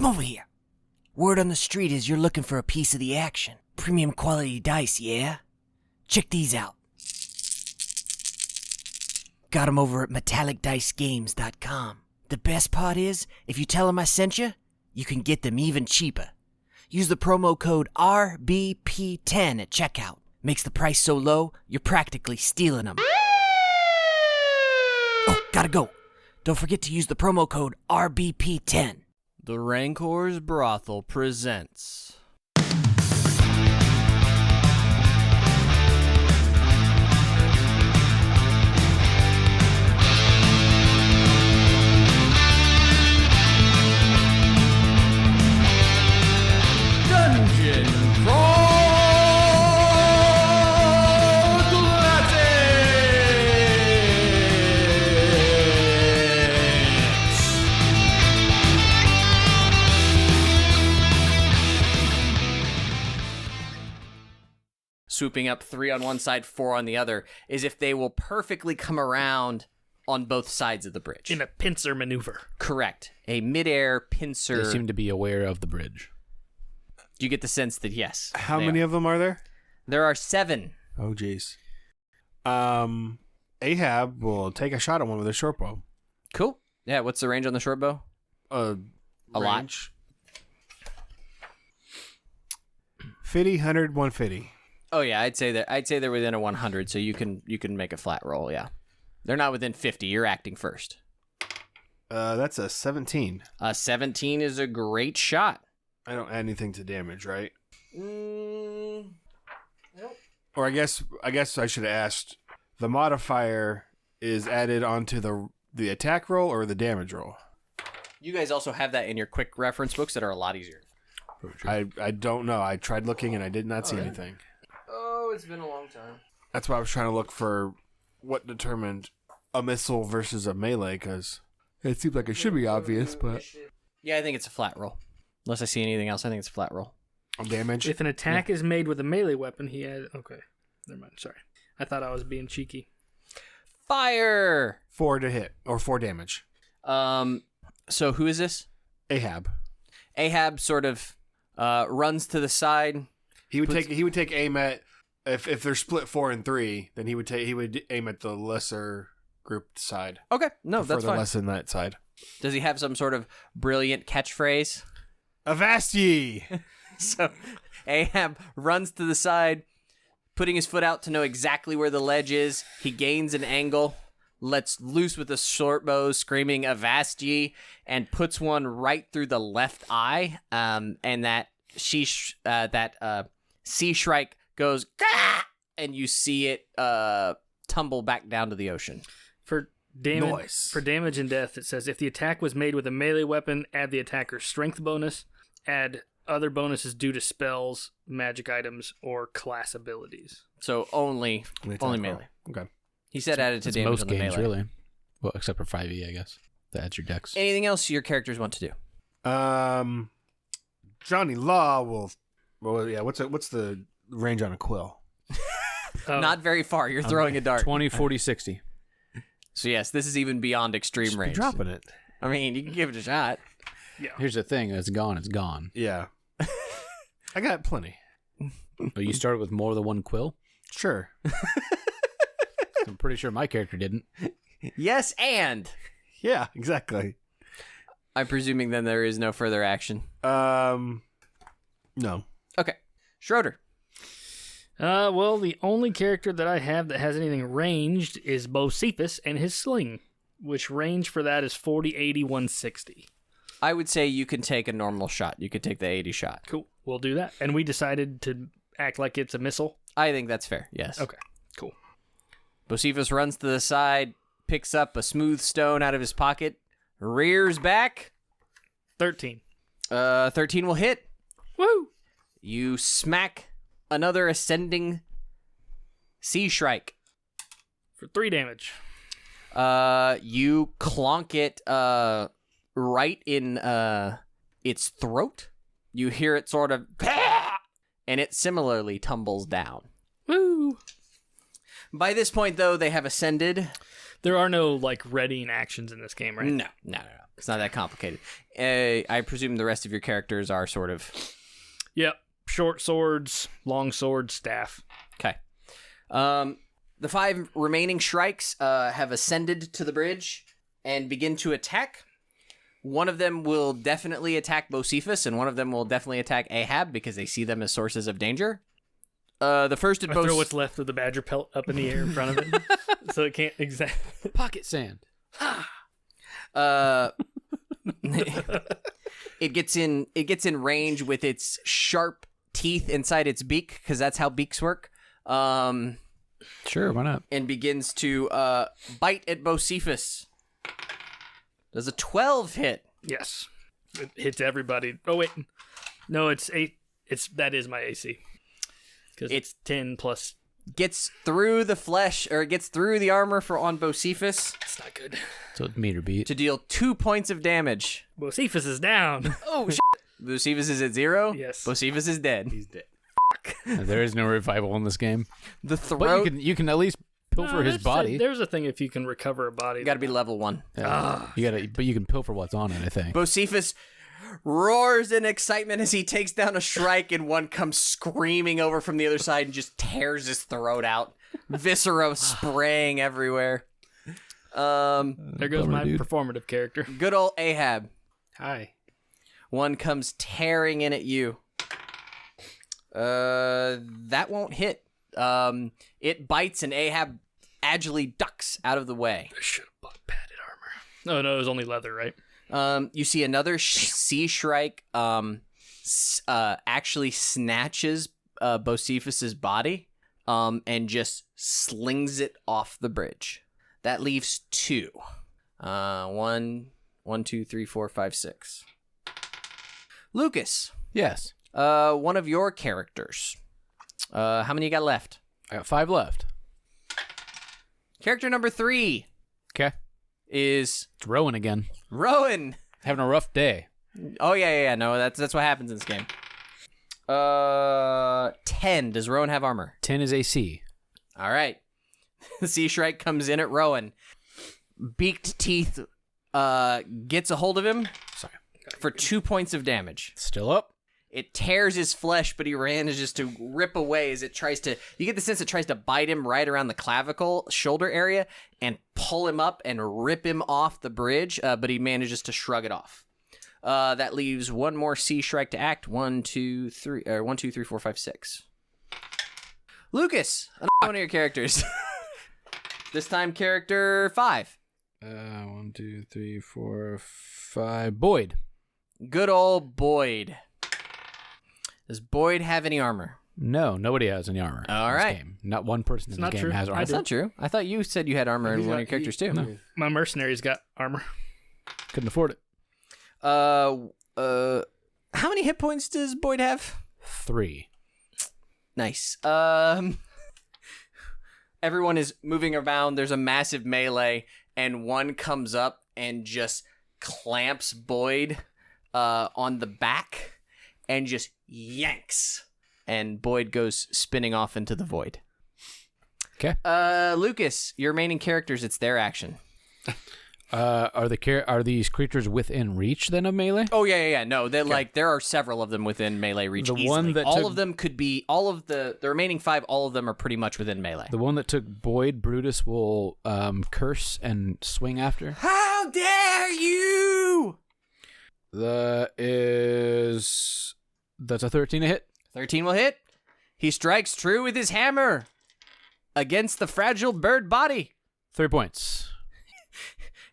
Come over here. Word on the street is you're looking for a piece of the action. Premium quality dice, yeah? Check these out. Got 'em over at metallicdicegames.com. The best part is, if you tell them I sent you, you can get them even cheaper. Use the promo code RBP10 at checkout. Makes the price so low, you're practically stealing them. Oh, gotta go. Don't forget to use the promo code RBP10. The Rancor's Brothel presents... Dungeon Crawl Classics! Swooping up 3 on one side, 4 on the other, is if they will perfectly come around on both sides of the bridge. In a pincer maneuver. Correct. A midair pincer. They seem to be aware of the bridge. You get the sense that yes. How many of them are there? There are 7. Oh, jeez. Ahab will take a shot at one with a short bow. Cool. Yeah, what's the range on the short bow? A lot. range. 50, 100, 150. Oh yeah, I'd say they're within a 100, so you can make a flat roll. Yeah, they're not within 50. You're acting first. That's a 17. 17 is a great shot. I don't add anything to damage, right? Nope. Or I guess I should have asked. The modifier is added onto the attack roll or the damage roll. You guys also have that in your quick reference books that are a lot easier. I don't know. I tried looking and I did not see anything. Oh, it's been a long time. That's why I was trying to look for what determined a missile versus a melee, because it seems like it should be obvious, but... Yeah, I think it's a flat roll. Unless I see anything else, I think it's a flat roll. Damage? If an attack is made with a melee weapon, he had... Okay. Never mind. Sorry. I thought I was being cheeky. Fire! 4 to hit, or 4 damage. So who is this? Ahab. Ahab sort of runs to the side. He would take aim at... If they're split 4 and 3, then he would aim at the lesser grouped side. Okay, no, that's fine. Less than that side. Does he have some sort of brilliant catchphrase? Avast ye! So Ahab runs to the side, putting his foot out to know exactly where the ledge is. He gains an angle, lets loose with a short bow, screaming "Avast ye!" and puts one right through the left eye. And that sea shrike goes, "Gah!" and you see it tumble back down to the ocean. For damage and death, it says if the attack was made with a melee weapon, add the attacker's strength bonus, add other bonuses due to spells, magic items, or class abilities. So only melee. Okay. He said added to It's damage most on the games, melee. really. Well, except for 5e, I guess. That adds your dex. Anything else your characters want to do? Johnny Law will... Well, yeah, what's the range on a quill? Not very far. You're throwing a dart. 20, 40, 60. So yes, this is even beyond extreme range. Dropping it. I mean, you can give it a shot. Yeah. Here's the thing. It's gone. It's gone. Yeah. I got plenty. But you started with more than one quill? Sure. I'm pretty sure my character didn't. Yes, and Yeah, exactly. I'm presuming then there is no further action. No. Okay. Schroeder. Well, the only character that I have that has anything ranged is Bocephus and his sling, which range for that is 40, 80, 160. I would say you can take a normal shot. You could take the 80 shot. Cool. We'll do that. And we decided to act like it's a missile. I think that's fair, yes. Okay, cool. Bocephus runs to the side, picks up a smooth stone out of his pocket, rears back. 13. 13 will hit. Woo! You smack another ascending sea shrike. For 3 damage. You clonk it right in its throat. You hear it sort of, and it similarly tumbles down. Woo! By this point, though, they have ascended. There are no, readying actions in this game, right? No. It's not that complicated. I presume the rest of your characters are sort of... Yep. Short swords, long swords, staff. Okay. The 5 remaining Shrikes have ascended to the bridge and begin to attack. One of them will definitely attack Bocephus, and one of them will definitely attack Ahab because they see them as sources of danger. The first at Throw what's left of the badger pelt up in the air in front of it, so it can't exactly Pocket sand. It gets in range with its sharp teeth inside its beak, because that's how beaks work. Sure, why not? And begins to bite at Bocephus. Does a 12 hit? Yes, it hits everybody. Oh wait, no, it's 8. That is my AC because it's 10 plus. Gets through the flesh, or it gets through the armor on Bocephus. It's not good. So it's meter beat. To deal 2 points of damage. Bocephus is down. Oh shit! Bocephus is at 0. Yes. Bocephus is dead. He's dead. There is no revival in this game. The throat. But you can at least pilfer his body. There's a thing if you can recover a body. Got to be level 1. But you can pilfer what's on it, I think. Bocephus roars in excitement as he takes down a Shrike, and one comes screaming over from the other side and just tears his throat out. Viscera spraying everywhere. There goes my performative character. Good old Ahab. Hi. One comes tearing in at you. That won't hit. It bites, and Ahab agilely ducks out of the way. I should have bought padded armor. Oh no, it was only leather, right? You see another sea shrike actually snatches Bocephus's body and just slings it off the bridge. That leaves 2. 1, 2, 3, 4, 5, 6. Lucas. Yes. One of your characters. How many you got left? I got 5 left. Character number 3 Okay. is It's Rowan again. Rowan. Having a rough day. Oh yeah. No, that's what happens in this game. 10. Does Rowan have armor? 10 is AC. All right. The sea shrike comes in at Rowan. Beaked teeth gets a hold of him. Sorry. For 2 points of damage. Still up. It tears his flesh, but he manages to rip away as it tries to... You get the sense it tries to bite him right around the clavicle, shoulder area, and pull him up and rip him off the bridge, but he manages to shrug it off. That leaves one more sea shrike to act. 1, 2, 3, 4, 5, 6. Lucas, one of your characters. This time, character 5. 1, 2, 3, 4, 5. Boyd. Good old Boyd. Does Boyd have any armor? No, nobody has any armor. All in this right. game. Not one person in not this game true. has armor. That's not true. I thought you said you had armor in one of your characters too. No. My mercenary's got armor. Couldn't afford it. How many hit points does Boyd have? 3. Nice. Everyone is moving around. There's a massive melee, and one comes up and just clamps Boyd on the back and just yanks. And Boyd goes spinning off into the void. Okay. Lucas, your remaining characters, it's their action. Are these creatures within reach then of melee? Oh yeah. No, they're like there are several of them within melee reach. The easily. one that all took- of them could be all of the remaining 5. All of them are pretty much within melee. The one that took Boyd, Brutus will curse and swing after. How dare you! That's a 13 to hit. 13 will hit. He strikes true with his hammer against the fragile bird body 3 points.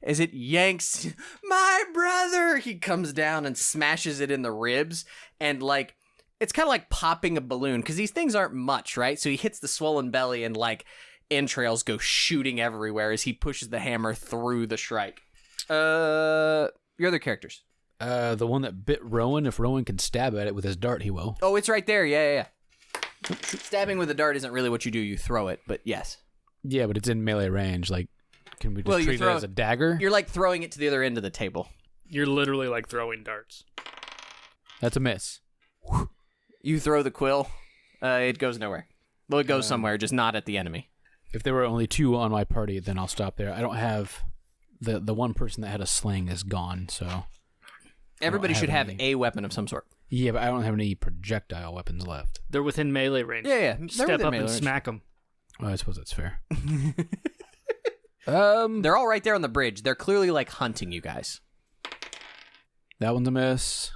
as it yanks my brother. He comes down and smashes it in the ribs, and like it's kind of like popping a balloon because these things aren't much, right? So he hits the swollen belly, and like entrails go shooting everywhere as he pushes the hammer through the shrike. Your other characters. The one that bit Rowan, if Rowan can stab at it with his dart, he will. Oh, it's right there. Yeah. Stabbing with a dart isn't really what you do. You throw it, but yes. Yeah, but it's in melee range. Like, can we just you treat it as a dagger? You're like throwing it to the other end of the table. You're literally like throwing darts. That's a miss. You throw the quill, it goes nowhere. Well, it goes somewhere, just not at the enemy. If there were only 2 on my party, then I'll stop there. I don't have the one person that had a sling is gone, so Everybody should have any. a weapon of some sort. Yeah, but I don't have any projectile weapons left. They're within melee range. Yeah. Step up and smack them. Well, I suppose that's fair. They're all right there on the bridge. They're clearly like hunting you guys. That one's a miss.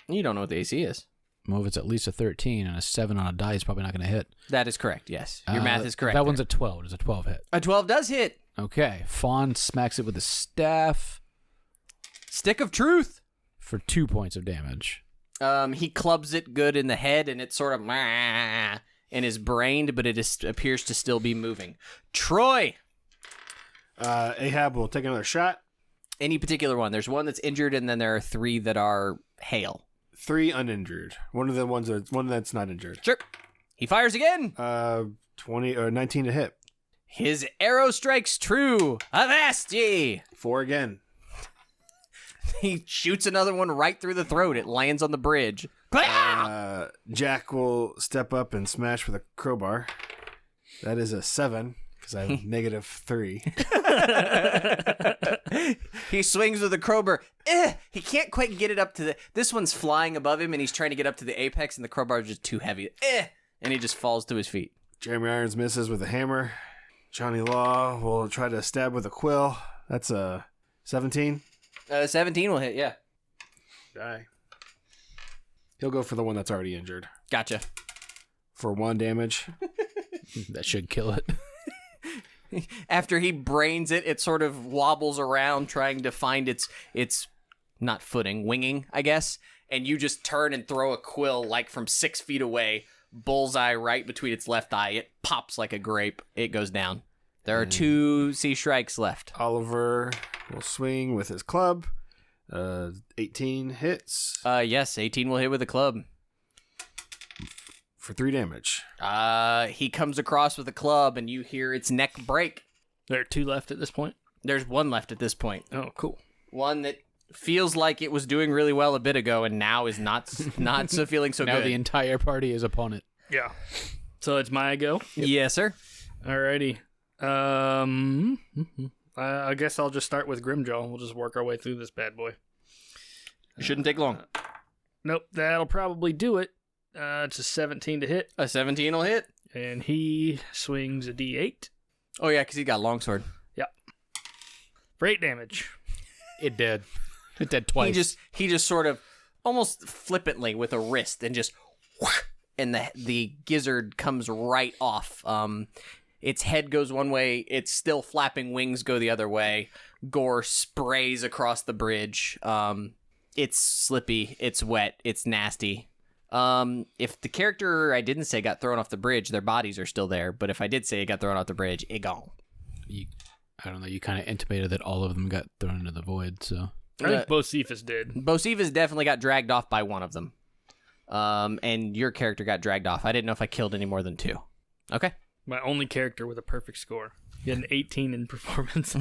You don't know what the AC is. Well, if it's at least a 13 and a 7 on a die is probably not going to hit. That is correct, yes. Your math is correct. That there. one's a 12. Does a 12 hit? A 12 does hit. Okay. Fawn smacks it with a staff Stick of truth. for 2 points of damage. He clubs it good in the head, and it's sort of and is brained, but it appears to still be moving. Troy. Ahab will take another shot. Any particular one? There's one that's injured, and then there are 3 that are hale. 3 uninjured. One that's not injured. Sure. He fires again. 20 or 19 to hit. His arrow strikes true. Avast ye! 4 again. He shoots another one right through the throat. It lands on the bridge. Jack will step up and smash with a crowbar. That is a 7 because I have -3. He swings with a crowbar. He can't quite get it up to the... This one's flying above him, and he's trying to get up to the apex, and the crowbar is just too heavy. And he just falls to his feet. Jeremy Irons misses with a hammer. Johnny Law will try to stab with a quill. That's a 17. 17 will hit, yeah. Die. He'll go for the one that's already injured. Gotcha. For 1 damage. That should kill it. After he brains it, it sort of wobbles around trying to find its not footing, winging, I guess. And you just turn and throw a quill like from 6 feet away, bullseye right between its left eye. It pops like a grape. It goes down. There are 2 sea shrikes left. Oliver will swing with his club. 18 hits. Yes, 18 will hit with a club. For 3 damage. He comes across with a club, and you hear its neck break. There are 2 left at this point. There's 1 left at this point. Oh, cool. One that feels like it was doing really well a bit ago, and now is not so feeling so Now good. the entire party is upon it. Yeah. So it's my go. Yes, sir. Alrighty. I guess I'll just start with Grimjaw. We'll just work our way through this bad boy. Shouldn't take long. Nope, that'll probably do it. It's a 17 to hit, A 17 will hit. and he swings a d8 Oh yeah, because he got longsword. for 8 damage. It did. It did twice. He just sort of almost flippantly with a wrist and just and the gizzard comes right off. Its head goes one way, its still flapping wings go the other way. Gore sprays across the bridge. It's slippy, it's wet, it's nasty. If the character I didn't say got thrown off the bridge, their bodies are still there. But if I did say it got thrown off the bridge, it gone. I don't know. You kind of intimated that all of them got thrown into the void, so... I think Bocephus did. Bocephus definitely got dragged off by one of them. And your character got dragged off. I didn't know if I killed any more than 2. Okay. My only character with a perfect score. He had an 18 in performance.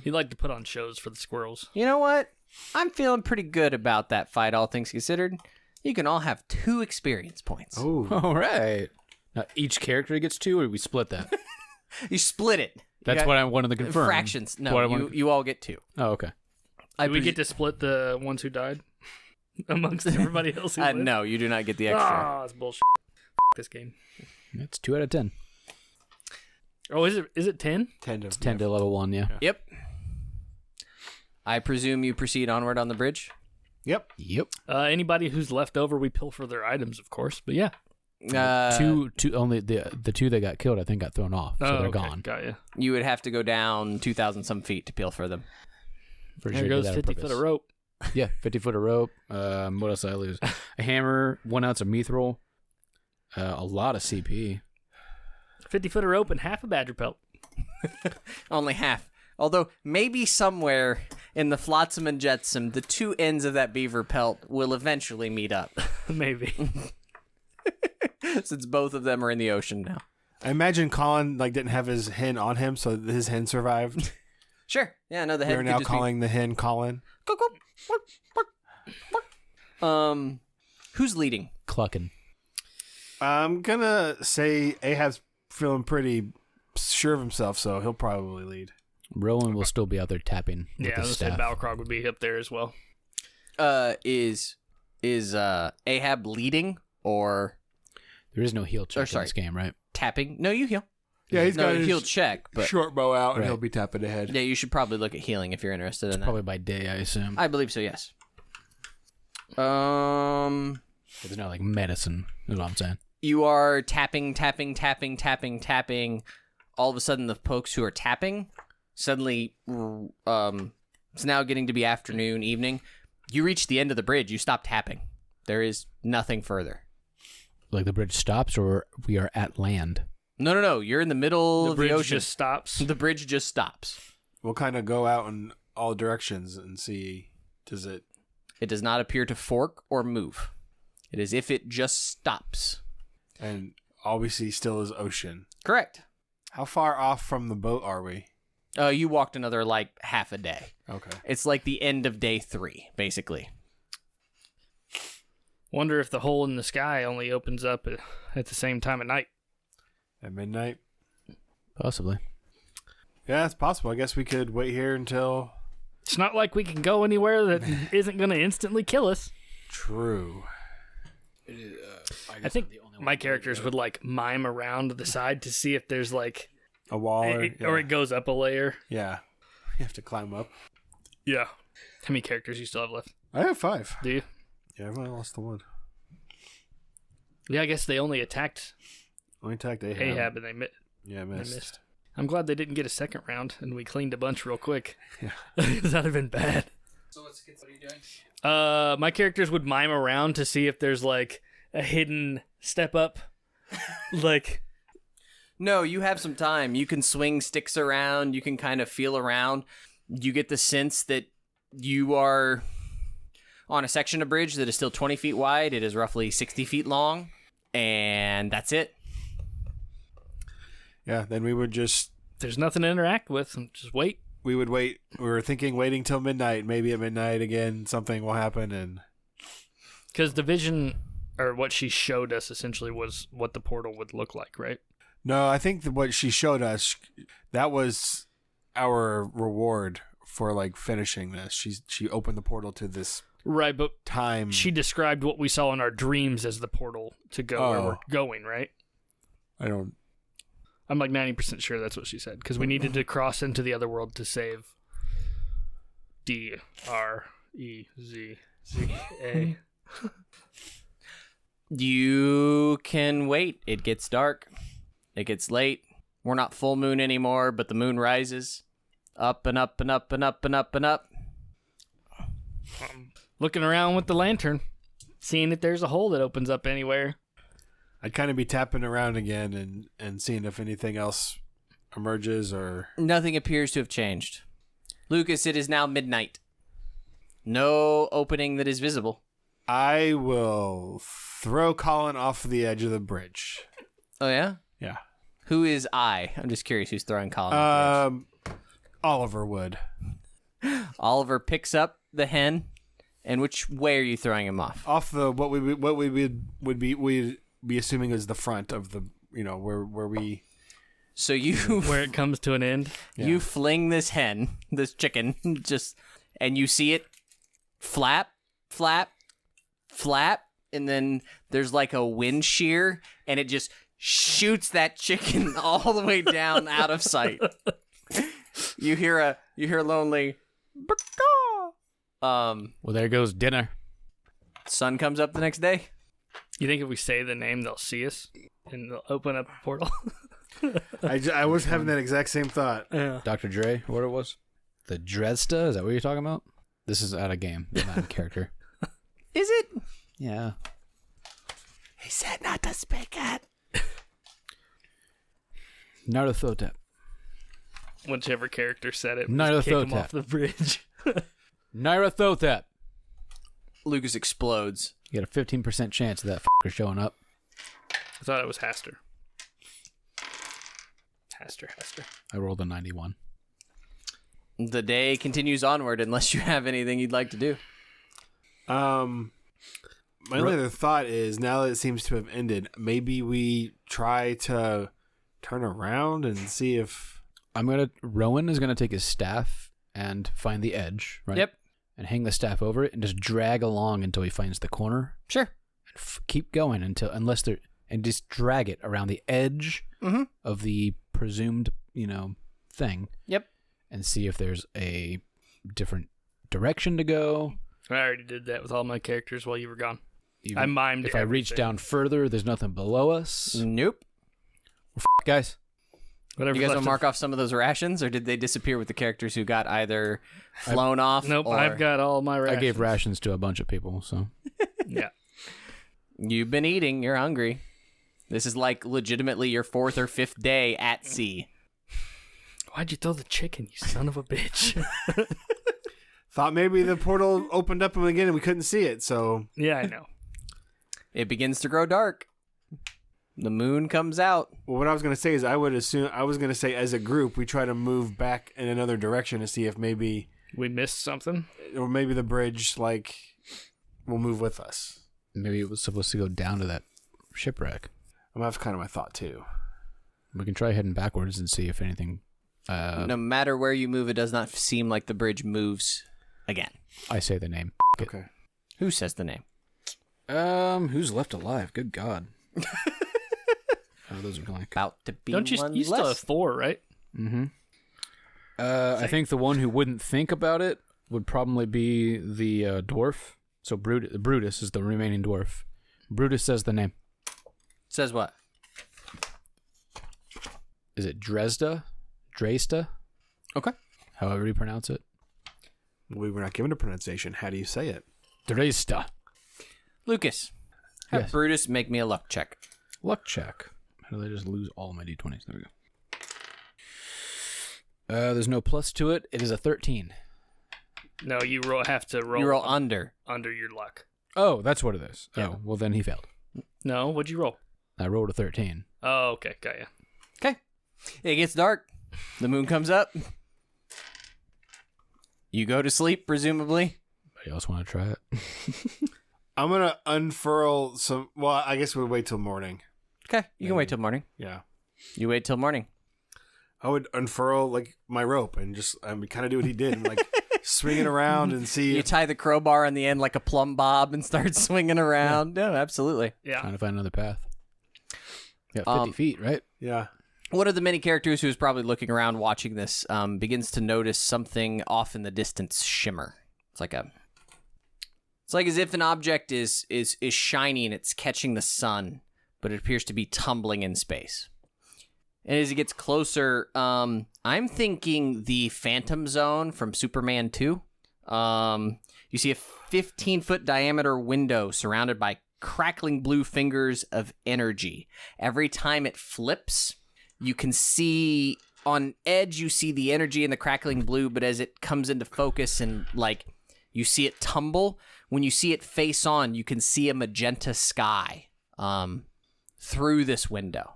He liked to put on shows for the squirrels. You know what? I'm feeling pretty good about that fight, all things considered. You can all have 2 experience points. Oh. All right. Now, each character gets 2, or we split that? You split it. That's what I wanted to confirm. Fractions. No, you all get 2. Oh, okay. Did we get to split the ones who died amongst everybody else who lived? No, you do not get the extra. Ah, that's bullshit. This game. It's 2 out of 10. Oh, is it 10? 10 to, It's 10 to level 1, yeah. Yep. I presume you proceed onward on the bridge? Yep. Yep. Anybody who's left over, we pilfer their items, of course. But yeah. Two only the 2 that got killed, I think, got thrown off, so they're okay. gone. Got you. You would have to go down 2,000 some feet to peel for them. For There sure goes did that on 50 foot purpose. of rope. Yeah, 50 foot of rope. What else did I lose? A hammer, 1 ounce of mithril, a lot of CP. 50 foot of rope and half a badger pelt. Only half. Although maybe somewhere in the flotsam and jetsam, the 2 ends of that beaver pelt will eventually meet up. Maybe. Since both of them are in the ocean now. I imagine Colin didn't have his hen on him, so his hen survived. Sure. Yeah, no, the head We're could now just calling the hen Colin. be... Who's leading? Clucking. I'm gonna say Ahab's feeling pretty sure of himself, so he'll probably lead. Rowan will still be out there tapping with Yeah, I his was gonna say staff. Balkrog would be up there as well. Is Ahab leading or There is no heal check in sorry. this game, right? tapping? No, you heal. Yeah, he's no got his heal check, but short bow out, and Right. he'll be tapping ahead. yeah, you should probably look at healing if you're interested in that. Probably by day, I assume. I believe so. Yes. It's not like medicine, is what I'm saying. You are tapping. All of a sudden, the folks who are tapping suddenly, it's now getting to be afternoon, evening. You reach the end of the bridge. You stop tapping. There is nothing further. Like the bridge stops, or we are at land. No. You're in the middle of bridge the ocean. just stops. The bridge just stops. We'll kind of go out in all directions and see. Does it? It does not appear to fork or move. It is if it just stops. And all we see still is ocean. Correct. How far off from the boat are we? You walked another half a day. Okay. It's like the end of day 3, basically. Wonder if the hole in the sky only opens up at the same time at night. At midnight? Possibly. Yeah, it's possible. I guess we could wait here until... It's not like we can go anywhere that isn't going to instantly kill us. True. I think my characters would mime around the side to see if there's A wall or... or it goes up a layer. Yeah. You have to climb up. Yeah. How many characters you still have left? I have 5. Do you? Yeah, everyone lost the 1. Yeah, I guess they only attacked Only attacked Ahab. Ahab and they Yeah, missed. missed. I'm glad they didn't get a second round and we cleaned a bunch real quick. Yeah. That'd have been bad. So what are you doing? My characters would mime around to see if there's a hidden step up. No, you have some time. You can swing sticks around. You can kind of feel around. You get the sense that you are on a section of bridge that is still 20 feet wide. It is roughly 60 feet long. And that's it. Yeah, then we would just... There's nothing to interact with. Just wait. We would wait. We were thinking waiting till midnight. Maybe at midnight again something will happen. And Because the vision, or what she showed us essentially was what the portal would look like, right? no, I think that what she showed us, that was our reward for finishing this. She opened the portal to this Right, but time. she described what we saw in our dreams as the portal to go where Oh. we're going, right? I don't... I'm 90% sure that's what she said, because we needed to cross into the other world to save D-R-E-Z-Z-A. You can wait. It gets dark. It gets late. We're not full moon anymore, but the moon rises. Up and up and up and up and up and up. Looking around with the lantern, seeing if there's a hole that opens up anywhere. I'd kind of be tapping around again and seeing if anything else emerges or... Nothing appears to have changed. Lucas, it is now midnight. No opening that is visible. I will throw Colin off the edge of the bridge. Oh, yeah? Yeah. Who is I? I'm just curious who's throwing Colin off Oliver would. the edge. Oliver picks up the hen, and which way are you throwing him off? Off the what we would be assuming is the front of the where we... So you Where it comes to an end. you fling this hen, this chicken, and you see it flap, flap, flap, and then there's a wind shear, and it just shoots that chicken all the way down out of sight. You hear a lonely Well, there goes dinner. sun comes up the next day. You think if we say the name, they'll see us and they'll open up a portal? I was having that exact same thought. Yeah. Dr. Dre, what it was? The Dresda? Is that what you're talking about? This is out of game, not in character. Is it? Yeah. He said not to speak it. Naruthotep. Whichever character said it, Nyla just kick him Thotep. off the bridge. Naruthotep. Lucas explodes. You got a 15% chance of that fucker showing up. I thought it was Haster. Haster. I rolled a 91. The day continues onward unless you have anything you'd like to do. My only other thought is, now that it seems to have ended, maybe we try to turn around and see if... Rowan is gonna take his staff and find the edge, right? Yep. And hang the staff over it and just drag along until he finds the corner. Sure. And keep going and just drag it around the edge of the presumed, thing. Yep. And see if there's a different direction to go. I already did that with all my characters while you were gone. I If mimed I reach everything. down further, there's nothing below us. Nope. Guys. Whatever You guys left want to mark off some of those rations, or did they disappear with the characters who got either flown off? Nope, or... I've got all my rations. I gave rations to a bunch of people, so. Yeah. You've been eating. You're hungry. This is like legitimately your 4th or 5th day at sea. Why'd you throw the chicken, you son of a bitch? Thought maybe the portal opened up again and we couldn't see it, so... Yeah, I know. It begins to grow dark. The moon comes out. Well, what I was going to say is I was going to say as a group, we try to move back in another direction to see if maybe... We missed something? Or maybe the bridge, will move with us. Maybe it was supposed to go down to that shipwreck. That's kind of my thought, too. We can try heading backwards and see if anything... No matter where you move, it does not seem like the bridge moves again. I say the name. Okay. Who says the name? Who's left alive? Good God. Oh, those are blank. About to be Don't you one still have less. 4, right? Mm-hmm. I think the one who wouldn't think about it would probably be the dwarf. So Brutus is the remaining dwarf. Brutus says the name. Says what? Is it Dresda? Dresta? Okay. However you pronounce it. We were not given a pronunciation. How do you say it? Dresta. Lucas, have Yes. Brutus make me a luck check. Luck check. How did I just lose all my d20s? There we go. There's no plus to it. It is a 13. No, you have to roll. You roll under. Under your luck. Oh, that's what it is. Yeah. Oh, well then he failed. No, what'd you roll? I rolled a 13. Oh, okay, got ya. Okay. It gets dark. The moon comes up. You go to sleep, presumably. Anybody else want to try it? I'm going to unfurl some... Well, I guess we'll wait till morning. Okay, you can wait till morning. Yeah. You wait till morning. I would unfurl, my rope and just kind of do what he did. And, swing it around and see... You tie the crowbar on the end like a plumb bob and start swinging around. No, absolutely. Yeah. Trying to find another path. Yeah, 50 feet, right? Yeah. One of the many characters who's probably looking around watching this begins to notice something off in the distance shimmer. It's like as if an object is shiny and it's catching the sun, but it appears to be tumbling in space. And as it gets closer, I'm thinking the Phantom Zone from Superman 2. You see a 15-foot diameter window surrounded by crackling blue fingers of energy. Every time it flips, you can see on edge, you see the energy in the crackling blue, but as it comes into focus and you see it tumble, when you see it face on, you can see a magenta sky through this window.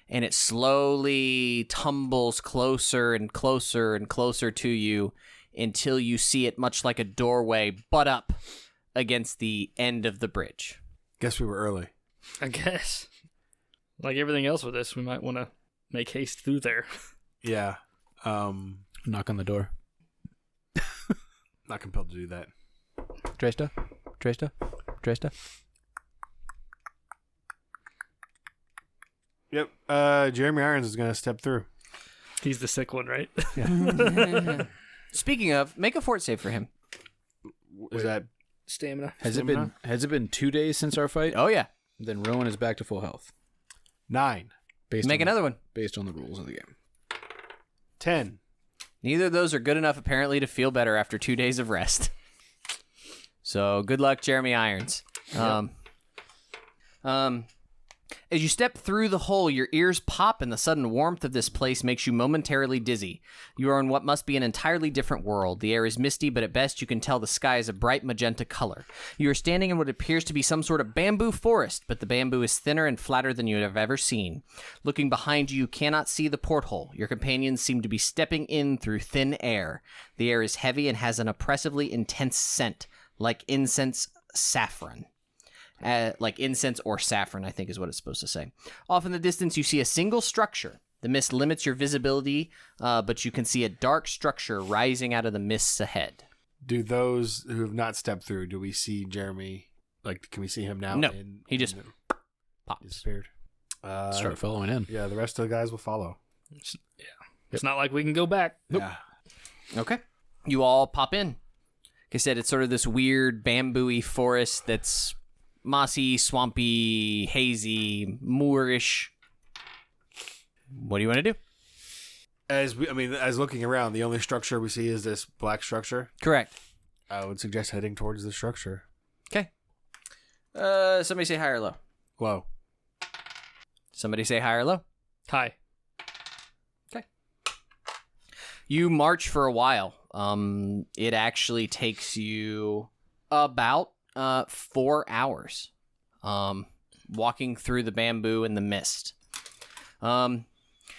And it slowly tumbles closer and closer and closer to you until you see it much like a doorway butt up against the end of the bridge. Guess we were early. I guess. Like everything else with this, we might want to make haste through there. Yeah. Knock on the door. Not compelled to do that. Dresta? Dresta? Dresta? Yep. Jeremy Irons is going to step through. He's the sick one, right? Speaking of, make a fort save for him. Is that... Stamina. Has it been 2 days since our fight? Oh, yeah. Then Rowan is back to full health. 9? Make another one. Based on the rules of the game. 10. Neither of those are good enough, apparently, to feel better after 2 days of rest. So, good luck, Jeremy Irons. As you step through the hole, your ears pop and the sudden warmth of this place makes you momentarily dizzy. You are in what must be an entirely different world. The air is misty, but at best you can tell the sky is a bright magenta color. You are standing in what appears to be some sort of bamboo forest, but the bamboo is thinner and flatter than you have ever seen. Looking behind you, you cannot see the porthole. Your companions seem to be stepping in through thin air. The air is heavy and has an oppressively intense scent, like incense saffron. like incense or saffron, I think is what it's supposed to say. Off in the distance, you see a single structure. The mist limits your visibility, but you can see a dark structure rising out of the mists ahead. Do those who have not stepped through, do we see Jeremy? Like, can we see him now? No, he just pops. Disappeared. Start following in. Yeah, the rest of the guys will follow. It's not like we can go back. Nope. Yeah. Okay. You all pop in. Like I said, it's sort of this weird bamboo-y forest that's mossy, swampy, hazy, moorish. What do you want to do? As looking around, the only structure we see is this black structure. Correct. I would suggest heading towards the structure. Okay. Somebody say high or low. Low. Somebody say high or low. Hi. Okay. You march for a while. It actually takes you about 4 hours walking through the bamboo and the mist.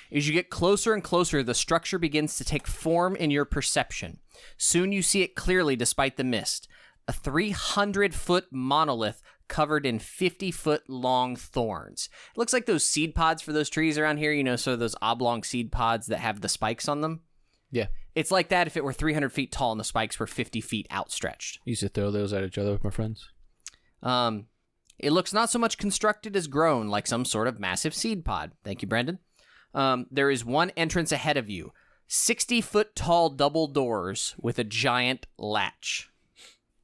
As you get closer and closer, the structure begins to take form in your perception. Soon you see it clearly despite the mist. A 300-foot monolith covered in 50-foot long thorns. It looks like those seed pods for those trees around here, sort of those oblong seed pods that have the spikes on them. Yeah. It's like that if it were 300 feet tall and the spikes were 50 feet outstretched. Used to throw those at each other with my friends. It looks not so much constructed as grown, like some sort of massive seed pod. Thank you, Brendan. There is one entrance ahead of you. 60-foot tall double doors with a giant latch.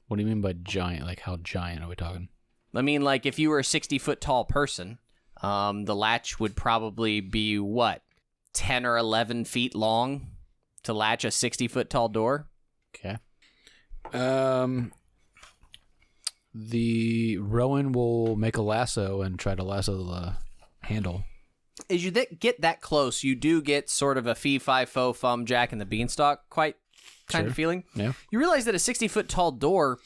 What do you mean by giant? Like, how giant are we talking? I mean, like, if you were a 60-foot tall person, the latch would probably be, 10 or 11 feet long to latch a 60-foot tall door? Okay. The Rowan will make a lasso and try to lasso the handle. As you get that close, you do get sort of a fee-fi-fo-fum Jack and the Beanstalk kind of feeling. Yeah. You realize that a 60-foot tall door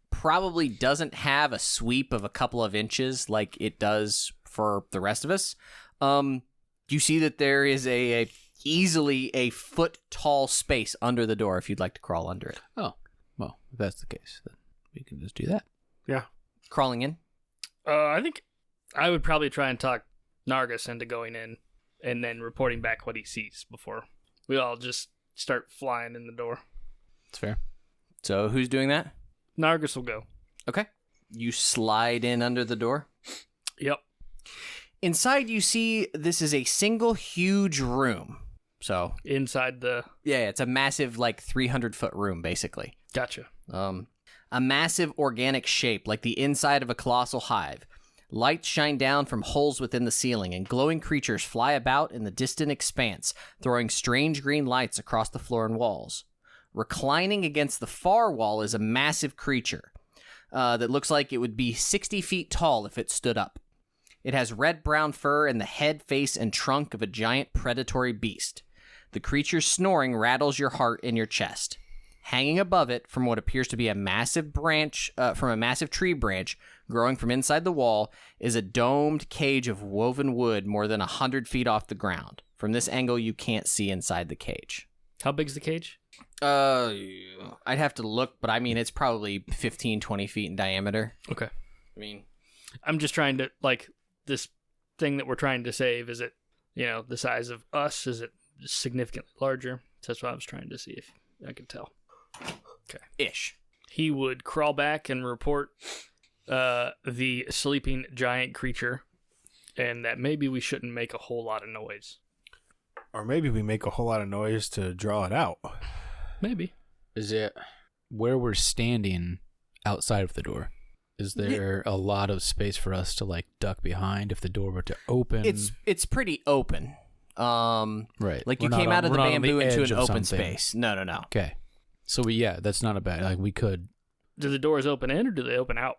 probably doesn't have a sweep of a couple of inches like it does for the rest of us. You see that there is easily a foot-tall space under the door if you'd like to crawl under it. Oh, well, if that's the case, then we can just do that. Yeah. Crawling in? I think I would probably try and talk Nargus into going in and then reporting back what he sees before we all just start flying in the door. That's fair. So who's doing that? Nargus will go. Okay. You slide in under the door. Yep. Inside you see this is a single huge room. So inside the... Yeah, it's a massive 300-foot room basically. Gotcha. A massive organic shape like the inside of a colossal hive. Lights shine down from holes within the ceiling, and glowing creatures fly about in the distant expanse, throwing strange green lights across the floor and walls. Reclining against the far wall is a massive creature that looks like it would be 60 feet tall if it stood up. It has red-brown fur and the head, face, and trunk of a giant predatory beast. The creature's snoring rattles your heart in your chest. Hanging above it from what appears to be a massive branch, from a massive tree branch growing from inside the wall, is a domed cage of woven wood more than 100 feet off the ground. From this angle, you can't see inside the cage. How big's the cage? I'd have to look, but I mean, it's probably 15, 20 feet in diameter. Okay. I mean, I'm just trying to, this thing that we're trying to save, is it, the size of us? Is it significantly larger? That's what I was trying to see if I could tell. Okay. Ish. He would crawl back and report the sleeping giant creature, and that maybe we shouldn't make a whole lot of noise. Or maybe we make a whole lot of noise to draw it out. Maybe. Is it where we're standing outside of the door? Is there a lot of space for us to duck behind if the door were to open? It's pretty open. Right. Like you came out of the bamboo into an open something. space. No. Okay. So that's not a bad. We could. Do the doors open in or do they open out?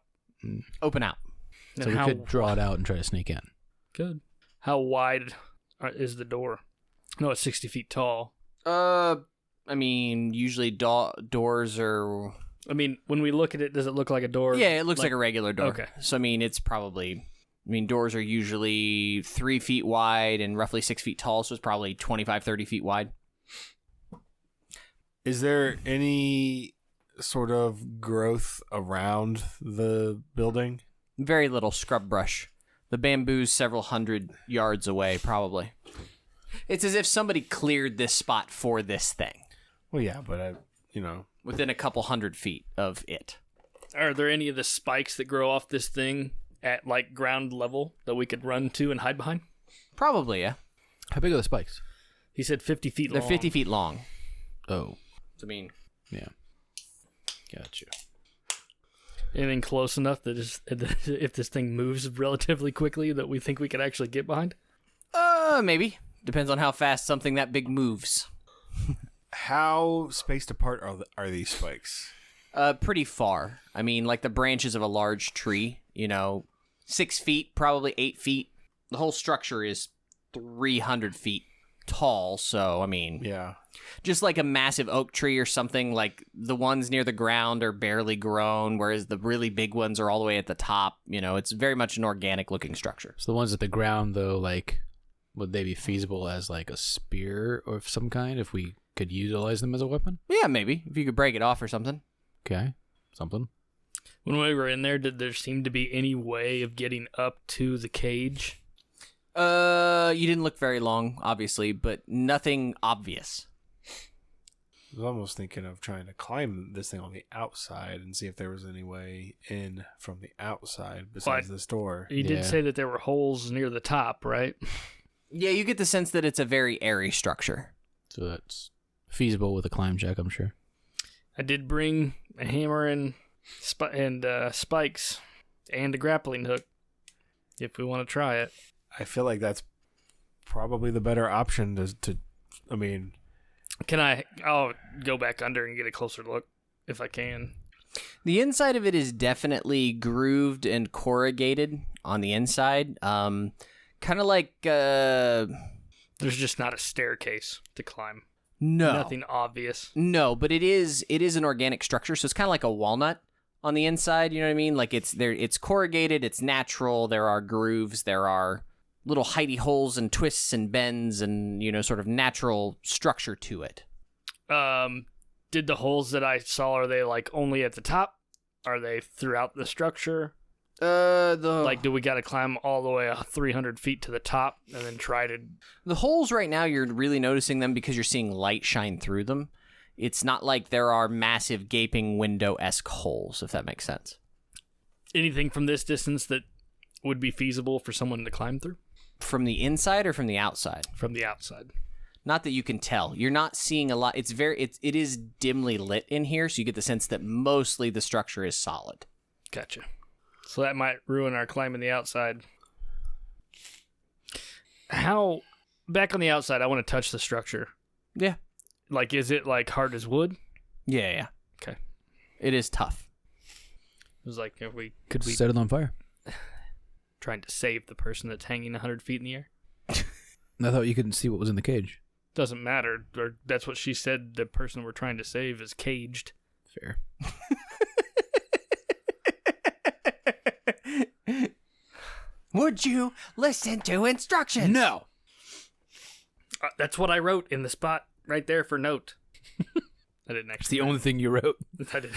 Open out. So we could draw it out and try to sneak in. Good. How wide is the door? No, it's 60 feet tall. I mean, usually doors are... I mean, when we look at it, does it look like a door? Yeah, it looks like a regular door. Okay. So, I mean, it's probably... doors are usually 3 feet wide and roughly 6 feet tall, so it's probably 25, 30 feet wide. Is there any sort of growth around the building? Very little scrub brush. The bamboo's several hundred yards away, probably. It's as if somebody cleared this spot for this thing. Well, yeah, but Within a couple 100 feet of it. Are there any of the spikes that grow off this thing at like ground level that we could run to and hide behind? Probably, yeah. How big are the spikes? He said 50 feet long. They're 50 feet long. Oh. I mean, Yeah. Gotcha. Anything close enough that is, if this thing moves relatively quickly that we think we could actually get behind? maybe. Depends on how fast something that big moves. how spaced apart are these spikes? Pretty far. I mean, like the branches of a large tree, 6 feet, probably 8 feet. The whole structure is 300 feet tall, so, I mean... Yeah. Just like a massive oak tree or something, like the ones near the ground are barely grown, whereas the really big ones are all the way at the top. It's very much an organic-looking structure. So the ones at the ground, though, like, would they be feasible as, like, a spear of some kind if we could utilize them as a weapon? Yeah, maybe. If you could break it off or something. Okay. Something. When we were in there, did there seem to be any way of getting up to the cage? You didn't look very long, obviously, but nothing obvious. I was almost thinking of trying to climb this thing on the outside and see if there was any way in from the outside besides this door. You did say that there were holes near the top, right? Yeah, you get the sense that it's a very airy structure. So that's feasible with a climb check, I'm sure. I did bring a hammer and spikes and a grappling hook if we want to try it. I feel like that's probably the better option I mean... I'll go back under and get a closer look if I can. The inside of it is definitely grooved and corrugated on the inside. Kind of like... There's just not a staircase to climb. No. Nothing obvious. No, but it is an organic structure, so it's kind of like a walnut on the inside, you know what I mean? Like it's corrugated, it's natural, there are grooves, there are little hidey holes and twists and bends and, sort of natural structure to it. Did the holes that I saw, are they like only at the top? Are they throughout the structure? Like, do we got to climb all the way 300 feet to the top and then try to... The holes right now, you're really noticing them because you're seeing light shine through them. It's not like there are massive gaping window-esque holes, if that makes sense. Anything from this distance that would be feasible for someone to climb through? From the inside or from the outside? From the outside. Not that you can tell. You're not seeing a lot. It is dimly lit in here, so you get the sense that mostly the structure is solid. Gotcha. So that might ruin our climbing the outside. Back on the outside, I want to touch the structure. Yeah. Like, is it like hard as wood? Yeah. Okay. It is tough. It was like, Could we set it on fire? Trying to save the person that's hanging 100 feet in the air? I thought you couldn't see what was in the cage. Doesn't matter. Or that's what she said. The person we're trying to save is caged. Fair. Would you listen to instructions? No. That's what I wrote in the spot right there for note. I didn't actually. It's the only thing you wrote. I did.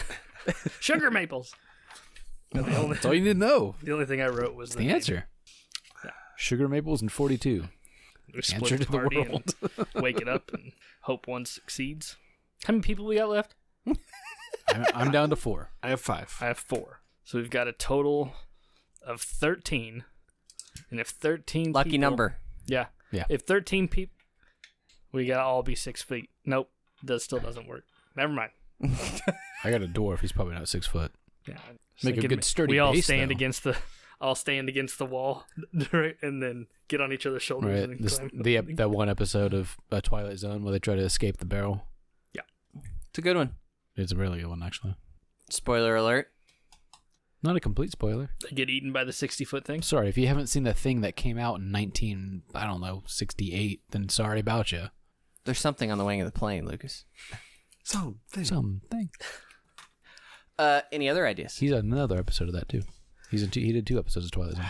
Sugar maples. No, That's all you need to know. The only thing I wrote was The answer. Yeah. Sugar maples and 42. We split Answer the to the party world. and wake it up and hope one succeeds. How many people we got left? I'm down to 4. I have 5. I have 4. So we've got a total of 13. And if 13 Lucky people, number. Yeah. Yeah. If 13 people, we got to all be 6 feet. Nope. That still doesn't work. Never mind. I got a dwarf. He's probably not 6 foot. Yeah. Make a good sturdy We all base, stand though. against the wall, right, and then get on each other's shoulders. Right. And climb. That one episode of Twilight Zone where they try to escape the barrel. Yeah. It's a good one. It's a really good one, actually. Spoiler alert. Not a complete spoiler. They get eaten by the 60-foot thing. Sorry, if you haven't seen the thing that came out in 68, then sorry about you. There's something on the wing of the plane, Lucas. Something. Any other ideas? He's on another episode of that, too. He did 2 episodes of Twilight Zone.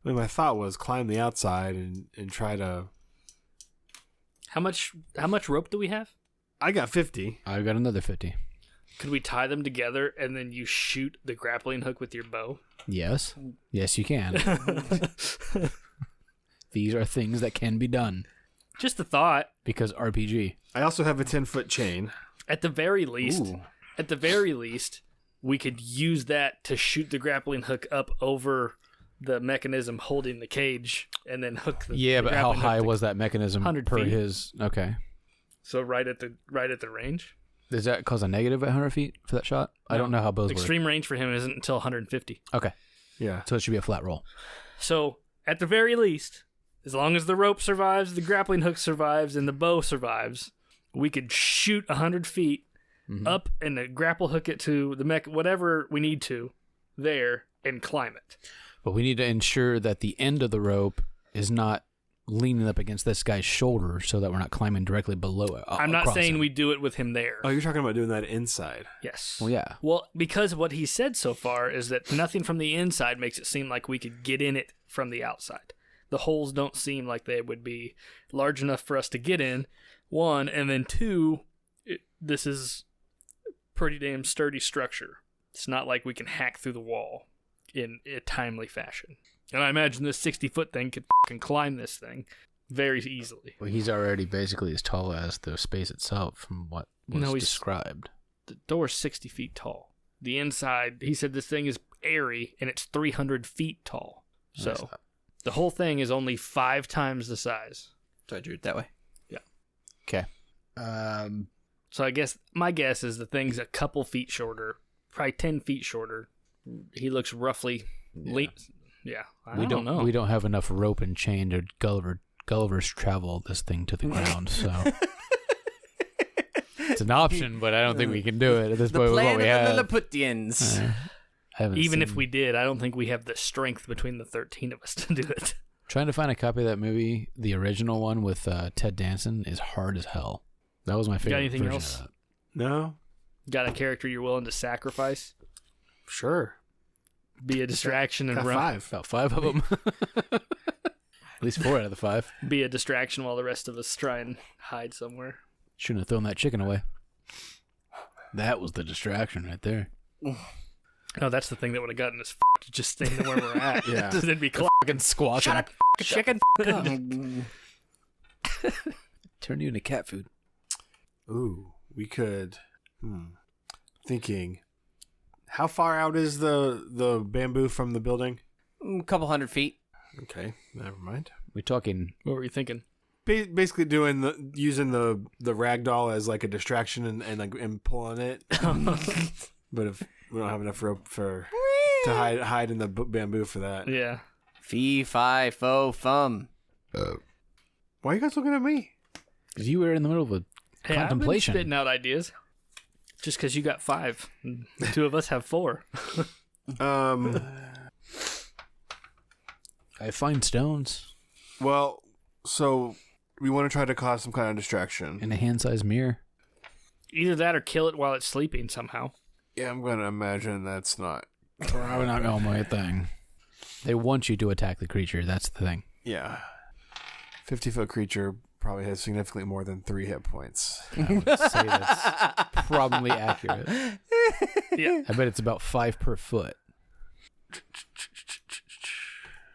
I mean, my thought was climb the outside and try to... How much rope do we have? I got 50. I've got another 50. Could we tie them together and then you shoot the grappling hook with your bow? Yes. Yes, you can. These are things that can be done. Just a thought. Because RPG. I also have a 10-foot chain. At the very least, we could use that to shoot the grappling hook up over the mechanism holding the cage and then hook the Yeah, the but how grappling high hook was that mechanism 100 per feet. his? Okay. So right at the range. Does that cause a negative at 100 feet for that shot? I don't know how bows work. Extreme range for him isn't until 150. Okay. Yeah. So it should be a flat roll. So at the very least, as long as the rope survives, the grappling hook survives, and the bow survives, we could shoot 100 feet up and grapple hook it to the mech, whatever we need to, there, and climb it. But we need to ensure that the end of the rope is not leaning up against this guy's shoulder so that we're not climbing directly below it. I'm not saying we do it with him there. Oh, you're talking about doing that inside. Yes. Well, yeah. Well, because what he said so far is that nothing from the inside makes it seem like we could get in it from the outside. The holes don't seem like they would be large enough for us to get in, one, and then two, this is pretty damn sturdy structure. It's not like we can hack through the wall in a timely fashion. And I imagine this 60-foot thing could fucking climb this thing very easily. Well, he's already basically as tall as the space itself from what was he's- described. The door's 60 feet tall. The inside, he said this thing is airy, and it's 300 feet tall. So the whole thing is only 5 times the size. So I drew it that way. Yeah. Okay. So I guess my guess is the thing's a couple feet shorter, probably 10 feet shorter. He looks roughly Yeah, I don't know. We don't have enough rope and chain to Gulliver's travel this thing to the ground, so it's an option, but I don't think we can do it at this The point with plan what we of have. the Lilliputians. Even if we did, I don't think we have the strength between the 13 of us to do it. Trying to find a copy of that movie, the original one with Ted Danson, is hard as hell. That was my favorite anything version else? of that. No? Got a character you're willing to sacrifice? Sure. Be a distraction and Got run. 5. About 5 of them. At least 4 out of the 5. Be a distraction while the rest of us try and hide somewhere. Shouldn't have thrown that chicken away. That was the distraction right there. No, that's the thing that would have gotten us just staying where we're at. Yeah. Then be Fucking squawking. Shut up, chicken. Turn you into cat food. Ooh, we could. Thinking. How far out is the bamboo from the building? A couple 100 feet. Okay, never mind. We talking? What were you thinking? Basically using the ragdoll as like a distraction and pulling it. But if we don't have enough rope to hide in the bamboo for that. Yeah. Fee, fi, fo, fum. Why are you guys looking at me? Because you were in the middle of a Hey, contemplation. I've been spitting out ideas. Just because you got 5. And the 2 of us have 4. I find stones Well, so we want to try to cause some kind of distraction. in a hand-sized mirror. Either that or kill it while it's sleeping somehow. Yeah, I'm going to imagine that's not. Probably not going to be a thing. They want you to attack the creature. That's the thing. Yeah. 50-foot creature probably has significantly more than 3 hit points. I would say that's probably accurate. Yeah. I bet it's about 5 per foot.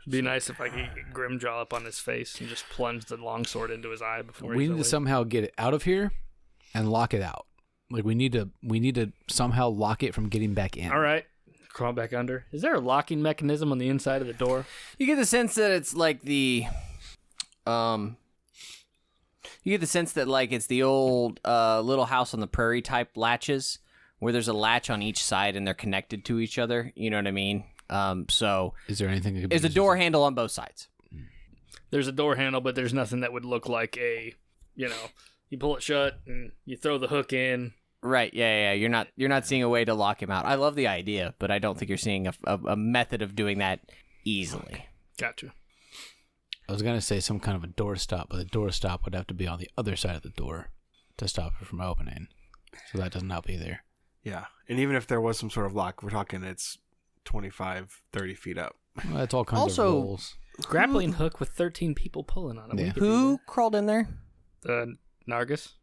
Be nice if I could get Grimjaw up on his face and just plunge the longsword into his eye before We he's need to awake. somehow get it out of here and lock it out. Like we need to somehow lock it from getting back in. All right. Crawl back under. Is there a locking mechanism on the inside of the door? You get the sense that it's like the, you get the sense that like it's the old Little House on the Prairie type latches, where there's a latch on each side and they're connected to each other. You know what I mean? So Is there anything that could be there's a used door handle on both sides. There's a door handle, but there's nothing that would look like a, you pull it shut and you throw the hook in. Right? Yeah. You're not seeing a way to lock him out. I love the idea, but I don't think you're seeing a method of doing that easily. Gotcha. I was going to say some kind of a door stop, but the door stop would have to be on the other side of the door to stop it from opening. So that doesn't help either. Yeah. And even if there was some sort of lock, we're talking it's 25, 30 feet up. Well, that's all kinds Also- of rules. Grappling hook with 13 people pulling on it. We Yeah. could do Who crawled in there? that. Nargus.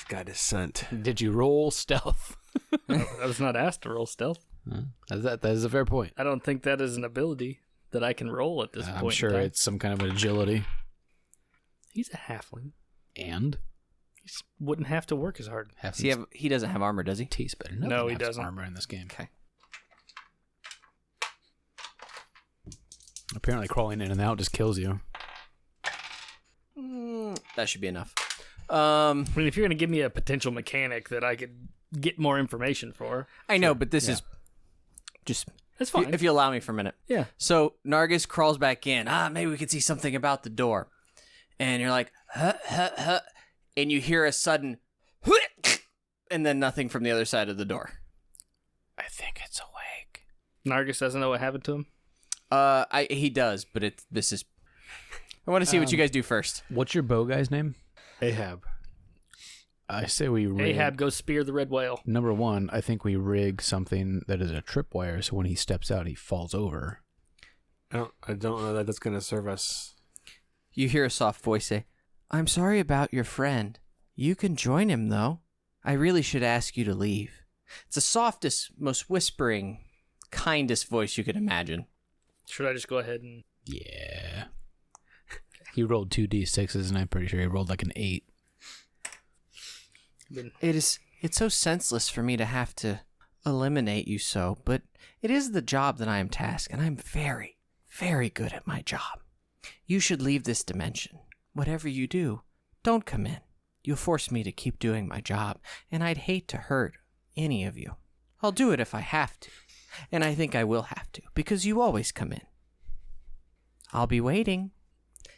got his scent. Did you roll stealth? I was not asked to roll stealth. That is a fair point. I don't think that is an ability that I can roll at this point. I'm sure in time. it's some kind of agility. He's a halfling. And? He wouldn't have to work as hard. He doesn't have armor, does he? Taste better. No, Nothing he has doesn't. armor in this game. Okay. Apparently crawling in and out just kills you. That should be enough. I mean, if you're going to give me a potential mechanic that I could get more information for. I know, but this is just... That's fine. If you allow me for a minute. Yeah. So Nargis crawls back in. Maybe we could see something about the door. And you're like, huh. And you hear a sudden, and then nothing from the other side of the door. I think it's awake. Nargis doesn't know what happened to him? He does, but this is... I want to see what you guys do first. What's your bow guy's name? Ahab. I say we rig. Ahab goes spear the red whale. Number one, I think we rig something that is a tripwire, so when he steps out, he falls over. I don't know that that's going to serve us. You hear a soft voice say, I'm sorry about your friend. You can join him, though. I really should ask you to leave. It's the softest, most whispering, kindest voice you could imagine. Should I just go ahead and... Yeah. He rolled 2d6s, and I'm pretty sure he rolled like an 8. It's so senseless for me to have to eliminate you so, but it is the job that I am tasked, and I'm very, very good at my job. You should leave this dimension. Whatever you do, don't come in. You'll force me to keep doing my job, and I'd hate to hurt any of you. I'll do it if I have to, and I think I will have to, because you always come in. I'll be waiting.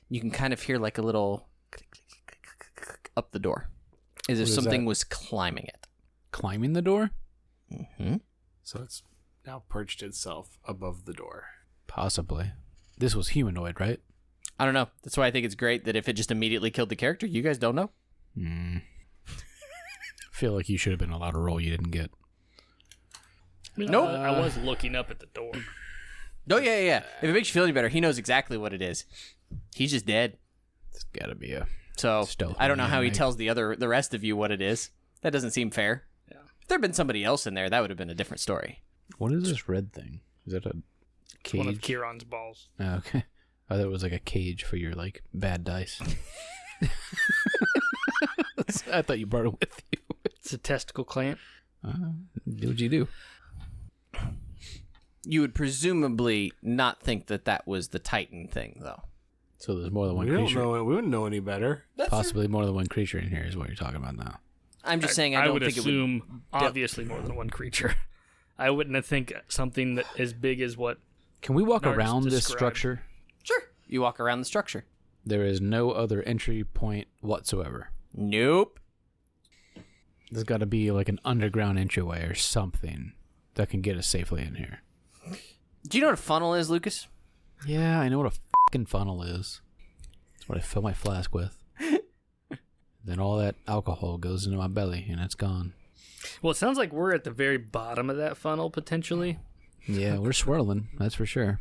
You can kind of hear like a little up the door, as if something was climbing it. Climbing the door? Mm-hmm. So it's now perched itself above the door. Possibly. This was humanoid, right? I don't know. That's why I think it's great that if it just immediately killed the character, you guys don't know. I feel like you should have been allowed a roll you didn't get. Nope. I was looking up at the door. Oh, yeah. If it makes you feel any better, he knows exactly what it is. He's just dead. It's gotta be a... So Stealth I don't know how he remake. tells the rest of you what it is. That doesn't seem fair. Yeah. If there'd been somebody else in there, that would have been a different story. What is this red thing? Is that a cage? One of Kieran's balls. Oh, okay. I thought it was like a cage for your, like, bad dice. I thought you brought it with you. It's a testicle clamp. Do what you do. You would presumably not think that that was the Titan thing, though. So there's more than one We don't creature. know. We wouldn't know any better. Possibly more than one creature in here is what you're talking about now. I'm just saying I don't would think assume obviously more than one creature. I wouldn't think something that as big as what... Can we walk Nards around this described. structure? Sure. You walk around the structure. There is no other entry point whatsoever. Nope. There's got to be like an underground entryway or something that can get us safely in here. Do you know what a funnel is, Lucas? Yeah, I know what a fucking funnel is. That's what I fill my flask with. Then all that alcohol goes into my belly and it's gone. Well, it sounds like we're at the very bottom of that funnel, potentially. Yeah, we're swirling, that's for sure.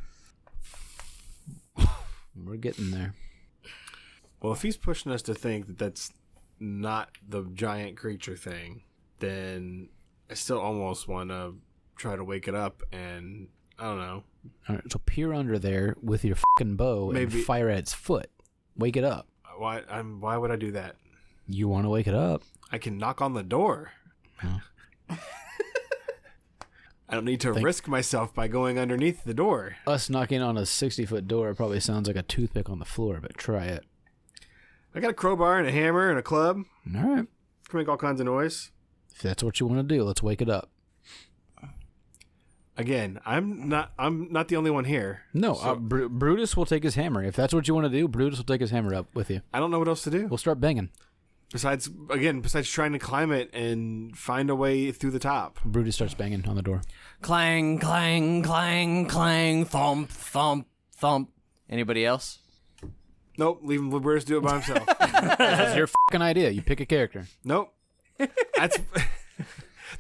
We're getting there. Well, if he's pushing us to think that that's not the giant creature thing, then I still almost want to try to wake it up and, I don't know. All right, so peer under there with your fucking bow Maybe- and fire at its foot. Wake it up. Why would I do that? You want to wake it up? I can knock on the door. Huh. I don't need to risk myself by going underneath the door. Us knocking on a 60-foot door probably sounds like a toothpick on the floor, but try it. I got a crowbar and a hammer and a club. All right. Can make all kinds of noise. If that's what you want to do, let's wake it up. Again, I'm not the only one here. No, So- Brutus will take his hammer. If that's what you want to do, Brutus will take his hammer up with you. I don't know what else to do. We'll start banging. Besides trying to climb it and find a way through the top. Brutus starts banging on the door. Clang, clang, clang, clang, thump, thump, thump. Anybody else? Nope, leave him. Brutus do it by himself. That's your fucking idea. You pick a character. Nope. That's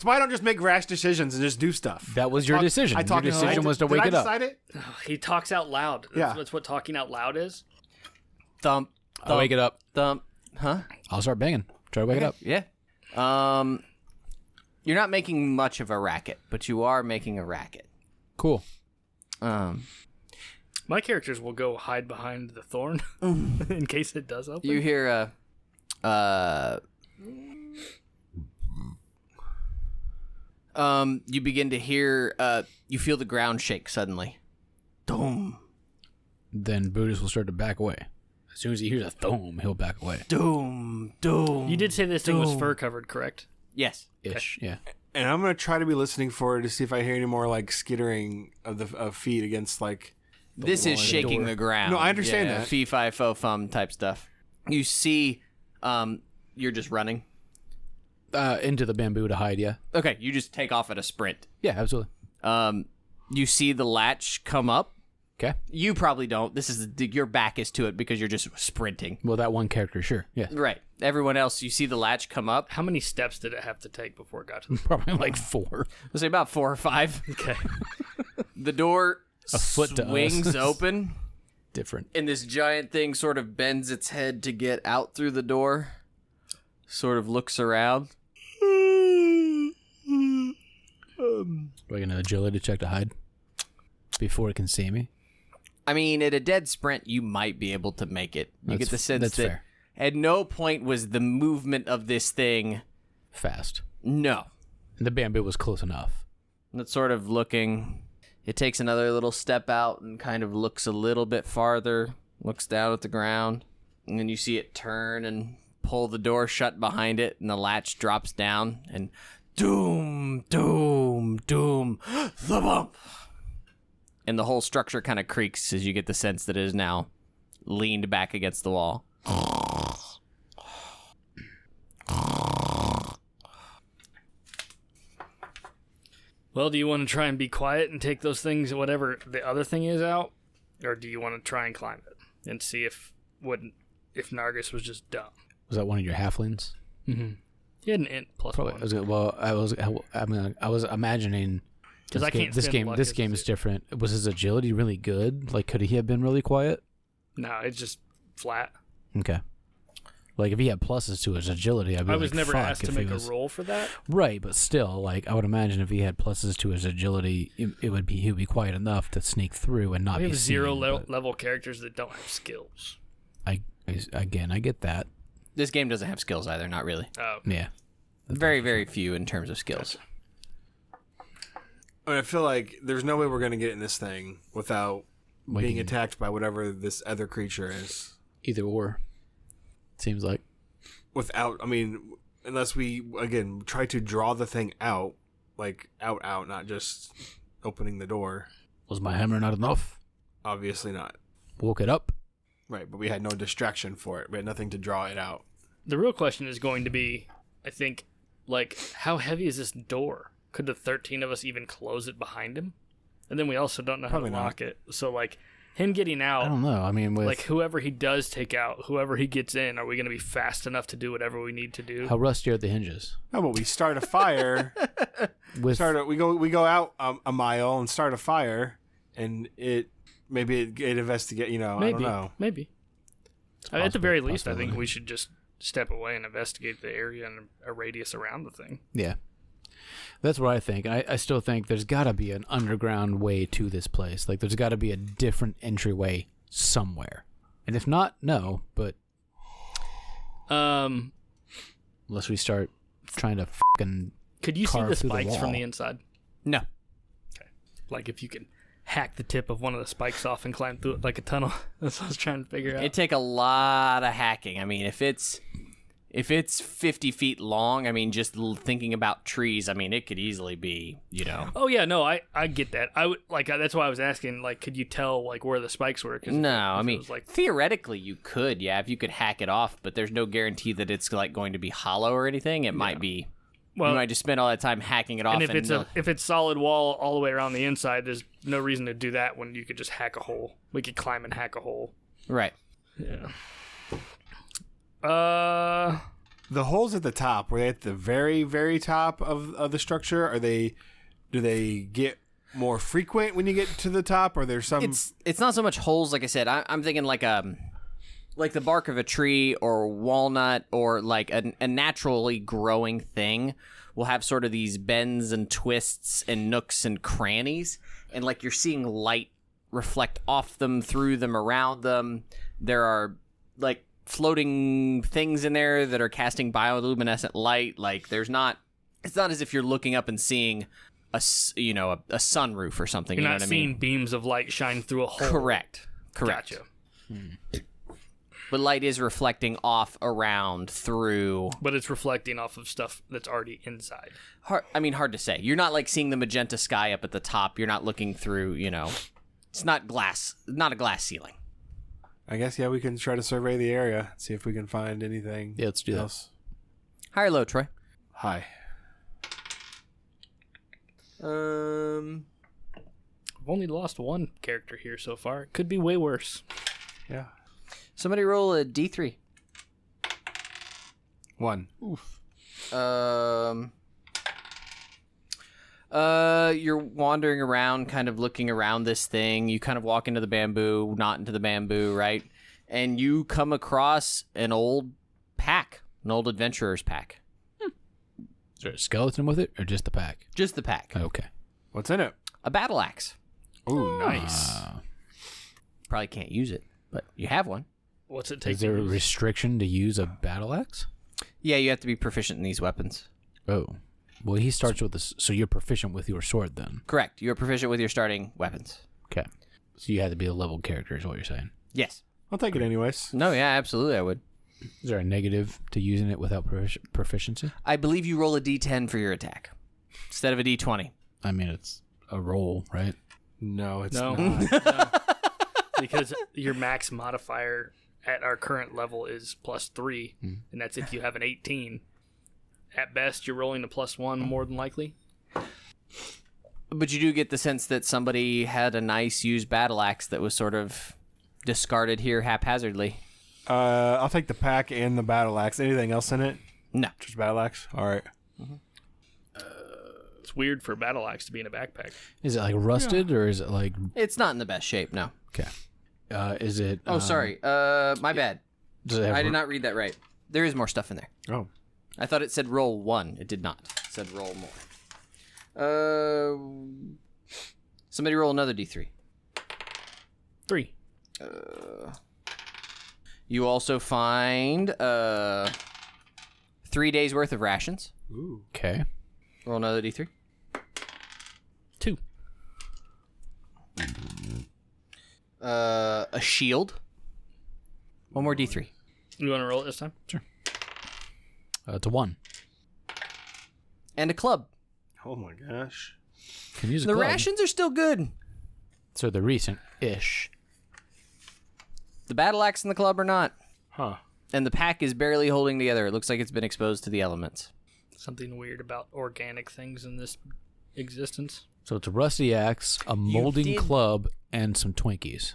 why I don't just make rash decisions and just do stuff. That was your decision. Your decision was to wake it up. Did I decide it? He talks out loud. Yeah. That's what talking out loud is. Thump, I'll wake it up. thump. Huh? I'll start banging. Try to wake it up. Yeah. You're not making much of a racket, but you are making a racket. Cool. My characters will go hide behind the thorn in case it does open. You hear you begin to hear you feel the ground shake suddenly. Doom. Then Brutus will start to back away. As soon as he hears a thum, he'll back away. Doom. You did say this thing was fur covered, correct? Yes. Ish, yeah. And I'm gonna try to be listening for it to see if I hear any more like skittering of feet against like. This is shaking the ground. No, I understand that. Fee, fi, fo, fum type stuff. You see, you're just running. Into the bamboo to hide, yeah. Okay, you just take off at a sprint. Yeah, absolutely. You see the latch come up. Okay. You probably don't. This is your back is to it because you're just sprinting. Well, that one character, sure. Yeah. Right. Everyone else, you see the latch come up. How many steps did it have to take before it got to the Probably like 4. Let's say about 4 or 5. Okay. The door A foot to us. swings open, Different. and this giant thing sort of bends its head to get out through the door. Sort of looks around. Like an agility check to hide before it can see me. I mean, at a dead sprint, you might be able to make it. You get the sense that's that fair. at no point was the movement of this thing. Fast. No. And the bamboo was close enough. It's sort of looking. It takes another little step out and kind of looks a little bit farther, looks down at the ground, and then you see it turn and pull the door shut behind it, and the latch drops down, and doom, doom, doom, the bump. And the whole structure kind of creaks as you get the sense that it is now leaned back against the wall. Well, do you want to try and be quiet and take those things, whatever the other thing is, out? Or do you want to try and climb it and see if Nargis was just dumb? Was that one of your halflings? Mm-hmm. He had an int plus Probably. one. I was imagining. 'Cause I can't This spend game. luck This as game a is dude. different. Was his agility really good? Like, could he have been really quiet? No, it's just flat. Okay. Like, if he had pluses to his agility, I'd be I like, was never fuck, asked to if he make was... a roll for that. Right, but still, like, I would imagine if he had pluses to his agility, he would be quiet enough to sneak through and not We be have seen. zero but level characters that don't have skills. I get that. This game doesn't have skills either, not really. Oh, Yeah. Very, very few in terms of skills. I mean, I feel like there's no way we're gonna get in this thing without being attacked by whatever this other creature is. Either or. Seems like. Without, I mean, unless we again try to draw the thing out, like out, not just opening the door. Was my hammer not enough? Obviously not. Woke it up. Right, but we had no distraction for it. We had nothing to draw it out. the real question is going to be, I think, like, how heavy is this door? Could the 13 of us even close it behind him? And then we also don't know Probably how to not. lock it. So, like, him getting out, I don't know. I mean, with like, whoever he does take out, whoever he gets in, are we going to be fast enough to do whatever we need to do? how rusty are the hinges? No, but we start a fire. With we go out a mile and start a fire, and it investigate. You know, maybe, I don't know. maybe. I mean, at the very least, I think possibility. we should just step away and investigate the area and a radius around the thing. yeah, that's what I think. I still think there's got to be an underground way to this place. Like, there's got to be a different entryway somewhere. And if not, no. But unless we start trying to fucking Could you see carve the through the spikes from wall. the inside? No. Like if you can hack the tip of one of the spikes off and climb through it like a tunnel. That's what I was trying to figure out. It'd take a lot of hacking. I mean, if it's 50 feet long, I mean, just thinking about trees, I mean, it could easily be, you know. Oh yeah, no, I get that. I would like that's why I was asking. Like, could you tell like where the spikes were? 'Cause No, if I it mean, was, like, theoretically you could, yeah, if you could hack it off, but there's no guarantee that it's like going to be hollow or anything. It might be. well, You might just spend all that time hacking it off. and if it's solid wall all the way around the inside, there's no reason to do that when you could just hack a hole. We could climb and hack a hole. right. Yeah. The holes at the top, were they at the very, very top of the structure? Do they get more frequent when you get to the top, or there's some? It's not so much holes, like I said. I'm thinking like like the bark of a tree or walnut or like a naturally growing thing will have sort of these bends and twists and nooks and crannies, and like you're seeing light reflect off them, through them, around them. There are like floating things in there that are casting bioluminescent light. Like it's not as if you're looking up and seeing a sunroof or something. You're you know not what I seeing mean? beams of light shine through a hole. Correct. Gotcha. But light is reflecting off, around, through. But it's reflecting off of stuff that's already inside. Hard to say. You're not like seeing the magenta sky up at the top. You're not looking through, it's not glass, not a glass ceiling. I guess, yeah, we can try to survey the area, see if we can find anything let's do else. High or low, Troy? Hi. I've only lost one character here so far. It could be way worse. Yeah. Somebody roll a D3. 1. You're wandering around, kind of looking around this thing. You kind of walk into the bamboo, not into the bamboo, right? And you come across an old pack, an old adventurer's pack. Is there a skeleton with it, or just the pack? Just the pack. Okay. What's in it? A battle axe. Ooh, nice. Probably can't use it, but you have one. What's it take? Is there to a use? restriction to use a battle axe? Yeah, you have to be proficient in these weapons. Oh. Well, he starts with this, so you're proficient with your sword then. Correct. You're proficient with your starting weapons. Okay. So you have to be a level character, is what you're saying. Yes. I'll take it anyways. No, yeah, absolutely I would. Is there a negative to using it without proficiency? I believe you roll a D10 for your attack instead of a D20. I mean, it's a roll, right? No, it's No. not. No. Because your max modifier at our current level is +3, and that's if you have an 18. At best, you're rolling a +1 more than likely. But you do get the sense that somebody had a nice used battle axe that was sort of discarded here haphazardly. I'll take the pack and the battle axe. Anything else in it? No. Just battle axe? All right. It's weird for a battle axe to be in a backpack. Is it like rusted, or is it like... It's not in the best shape, no. Okay. Is it... Oh, sorry. My bad. Does it have I did not read that right. There is more stuff in there. Oh. I thought it said roll 1. It did not. It said roll more. Somebody roll another D3. 3. You also find 3 days worth of rations. Ooh. Okay. Roll another D3. 2. A shield. One more D3. You want to roll it this time? Sure. It's a 1. And a club. Oh my gosh. Can use a The club. rations are still good. So they're recent-ish. The battle axe and the club are not. Huh. And the pack is barely holding together. It looks like it's been exposed to the elements. Something weird about organic things in this existence. So it's a rusty axe, a molding did- club, and some Twinkies.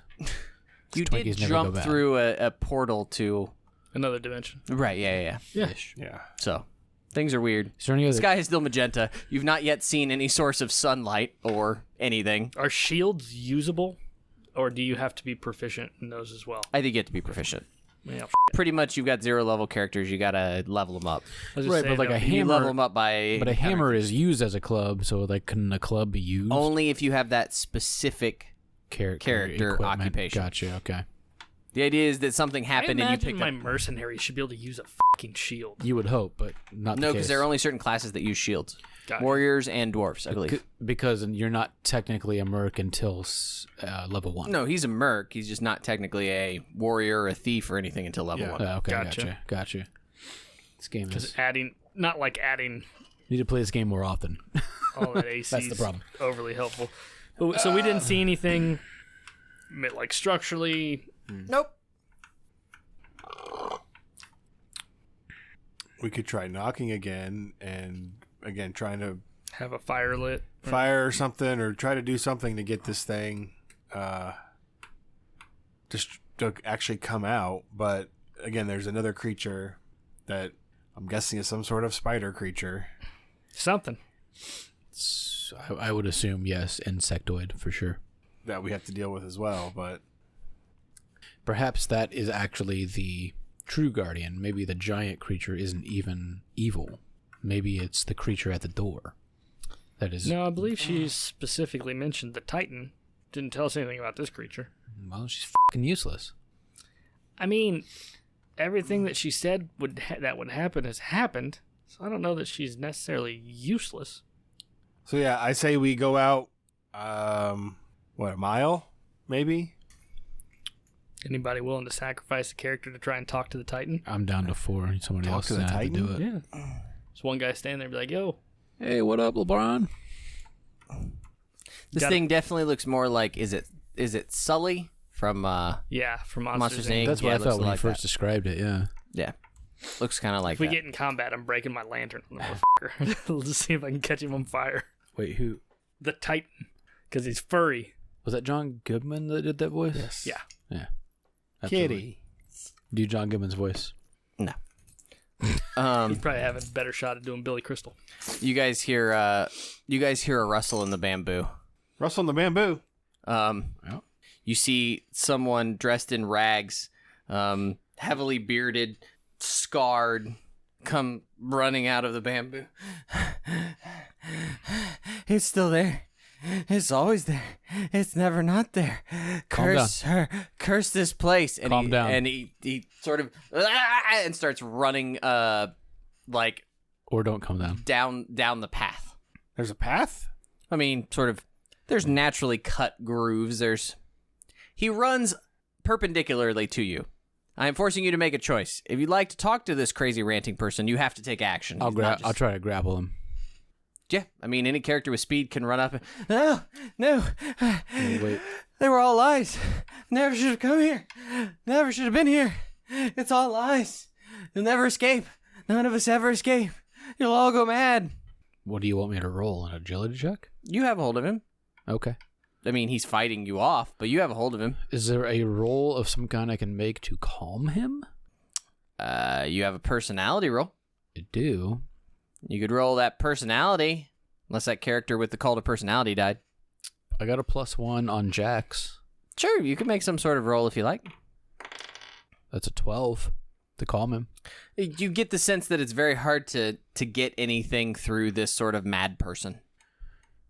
You Twinkies did never jump go bad. through a portal to... Another dimension. Right, yeah. Ish. Yeah. So, things are weird. Is there any The other... sky is still magenta. You've not yet seen any source of sunlight or anything. Are shields usable, or do you have to be proficient in those as well? I think you have to be proficient. Yeah, Pretty much, you've got 0 level characters. You gotta level them up. I was just Right, saying, but like though, a You hammer... level them up by... But a hammer is used as a club, so like can a club be used? only if you have that specific... character equipment. occupation. Gotcha, okay. The idea is that something I happened and you imagine picked my up... mercenaries should be able to use a fucking shield. You would hope, but not No, the because case. there are only certain classes that use shields. Got it. Warriors and dwarves, I believe. Because you're not technically a merc until level 1. No, he's a merc. He's just not technically a warrior or a thief or anything until level Yeah. 1. Okay, Gotcha. gotcha. This game is... Just adding, not like adding Need to play this game more often. all that AC. That's the problem. Overly helpful. So we didn't see anything like structurally. Nope. We could try knocking again and again trying to Have a fire lit. fire or something or try to do something to get this thing just to actually come out. But again, there's another creature that I'm guessing is some sort of spider creature. Something. I would assume, yes, insectoid for sure. That we have to deal with as well, but Perhaps that is actually the true guardian. Maybe the giant creature isn't even evil. Maybe it's the creature at the door. That is. No, I believe she specifically mentioned the Titan. Didn't tell us anything about this creature. Well, she's fucking useless. I mean, everything that she said that would happen has happened. So I don't know that she's necessarily useless. So yeah, I say we go out. A mile, maybe. Anybody willing to sacrifice a character to try and talk to the Titan? I'm down to 4. Somebody Talk else to is the gonna have to do it. Titan? Yeah. There's one guy standing there and be like, yo. Hey, what up, LeBron? This thing definitely looks more like, is it Sully from Yeah, from Monsters, Monsters, Inc.? That's what Yeah, I it looks thought when like you first that. described it, yeah. Yeah. Looks kind of like If we that. get in combat, I'm breaking my lantern on the motherfucker. Let's just see if I can catch him on fire. Wait, who? The Titan. Because he's furry. Was that John Goodman that did that voice? Yes. Yeah. Yeah. Absolutely. Kitty. Do John Goodman's voice. No. He'd probably have a better shot at doing Billy Crystal. You guys hear a rustle in the bamboo. Rustle in the bamboo. You see someone dressed in rags, heavily bearded, scarred, come running out of the bamboo. It's still there. It's always there. It's never not there. Curse her. Curse this place. And Calm down. And he sort of and starts running like Or don't come down. down the path. There's a path? I mean, sort of, there's naturally cut grooves. He runs perpendicularly to you. I am forcing you to make a choice. If you'd like to talk to this crazy ranting person, you have to take action. I'll He's not just- try to grapple him. Yeah, I mean, any character with speed can run up. No. Wait. They were all lies. Never should have come here. Never should have been here. It's all lies. You'll never escape. None of us ever escape. You'll all go mad. What do you want me to roll? An agility check? You have a hold of him. Okay. I mean, he's fighting you off, but you have a hold of him. Is there a roll of some kind I can make to calm him? You have a personality roll. I do. You could roll that personality, unless that character with the call to personality died. I got a +1 on Jax. Sure, you can make some sort of roll if you like. That's a 12 to calm him. You get the sense that it's very hard to get anything through this sort of mad person.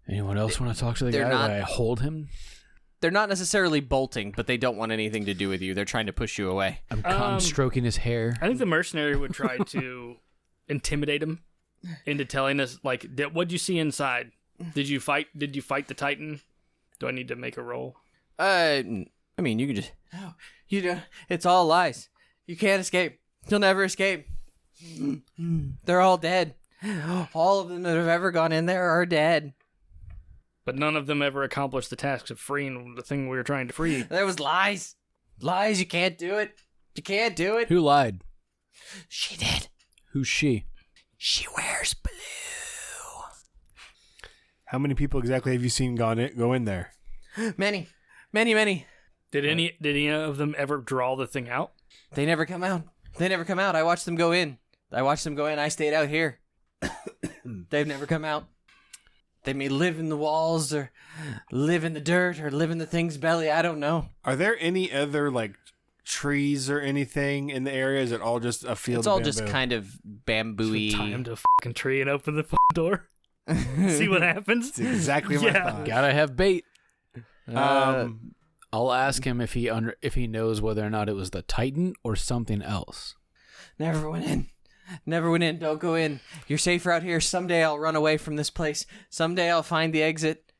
Anyone else want to talk to the they're guy not- while I hold him? They're not necessarily bolting, but they don't want anything to do with you. They're trying to push you away. I'm stroking his hair. I think the mercenary would try to intimidate him into telling us, like, what'd you see inside? Did you fight the Titan? Do I need to make a roll? I mean, you can just... No, you don't. It's all lies. You can't escape. You'll never escape. They're all dead. All of them that have ever gone in there are dead. But none of them ever accomplished the tasks of freeing the thing we were trying to free. There was lies. Lies, you can't do it. You can't do it. Who lied? She did. Who's she? She wears blue. How many people exactly have you seen go in there? Many. Did any of them ever draw the thing out? They never come out. I watched them go in. I stayed out here. They've never come out. They may live in the walls or live in the dirt or live in the thing's belly. I don't know. Are there any other, like, trees or anything in the area? Is it all just a field It's of all bamboo? just kind of bamboo-y. Tie him to a fucking tree and open the fucking door. See what happens? That's exactly what I Yeah. thought. Gotta have bait. Uh, I'll ask him if he knows whether or not it was the Titan or something else. Never went in. Don't go in. You're safer out here. Someday I'll run away from this place. Someday I'll find the exit.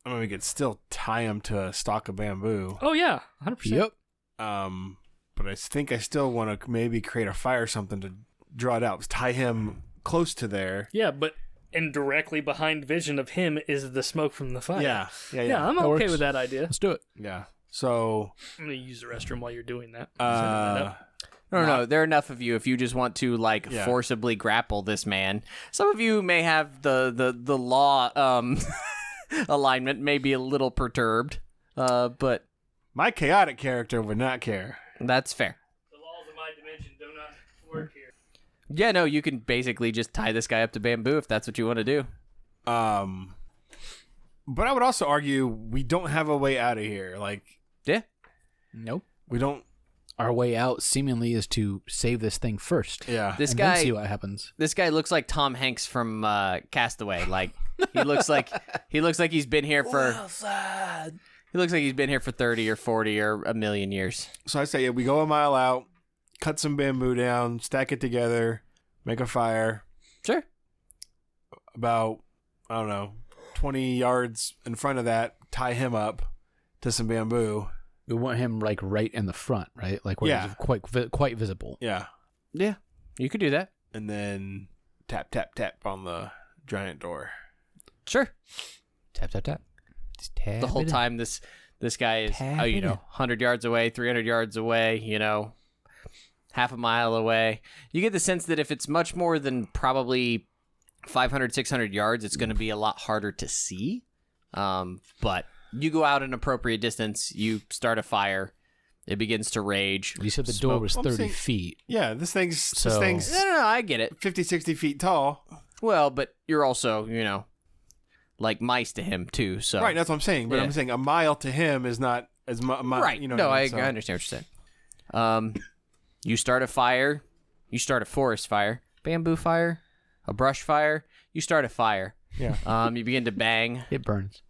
I mean, we could still tie him to a stalk of bamboo. Oh, yeah. 100%. Yep. But I think I still want to maybe create a fire or something to draw it out. Tie him close to there. Yeah, but and directly behind vision of him is the smoke from the fire. Yeah. Yeah, I'm That okay works. with that idea. Let's do it. Yeah. So, I'm going to use the restroom while you're doing that. Setting that up. No, there are enough of you if you just want to, like, Yeah. forcibly grapple this man. Some of you may have the law alignment may be a little perturbed, but my chaotic character would not care. that's fair. The laws of my dimension do not work here. Yeah, no, you can basically just tie this guy up to bamboo if that's what you want to do. But I would also argue we don't have a way out of here. Like, Yeah. Nope. we don't. our way out seemingly is to save this thing first. Yeah. This and guy, then see what happens. This guy looks like Tom Hanks from Castaway. Like he looks like he's been here for. He looks like he's been here for 30 or 40 or a million years. So I say we go a mile out, cut some bamboo down, stack it together, make a fire. Sure. About, I don't know, 20 yards in front of that, tie him up to some bamboo. We want him like right in the front, right? Like where he's quite visible. Yeah. Yeah, you could do that. And then tap, tap, tap on the giant door. Sure. Tap, tap, tap. Just tap The whole it in. time this guy is, Tap it in. 100 yards away, 300 yards away, half a mile away. You get the sense that if it's much more than probably 500, 600 yards, it's going to be a lot harder to see. But you go out an appropriate distance, you start a fire, it begins to rage. You said the door was I'm 30 saying- feet. Yeah, this thing's No, I get it. 50, 60 feet tall. Well, but you're also, like mice to him too. So Right, that's what I'm saying. But Yeah. I'm saying a mile to him is not as much. right. No, No, what I mean? So- understand what you're saying. You start a fire. You start a forest fire, bamboo fire, a brush fire. You start a fire. Yeah. You begin to bang. It burns.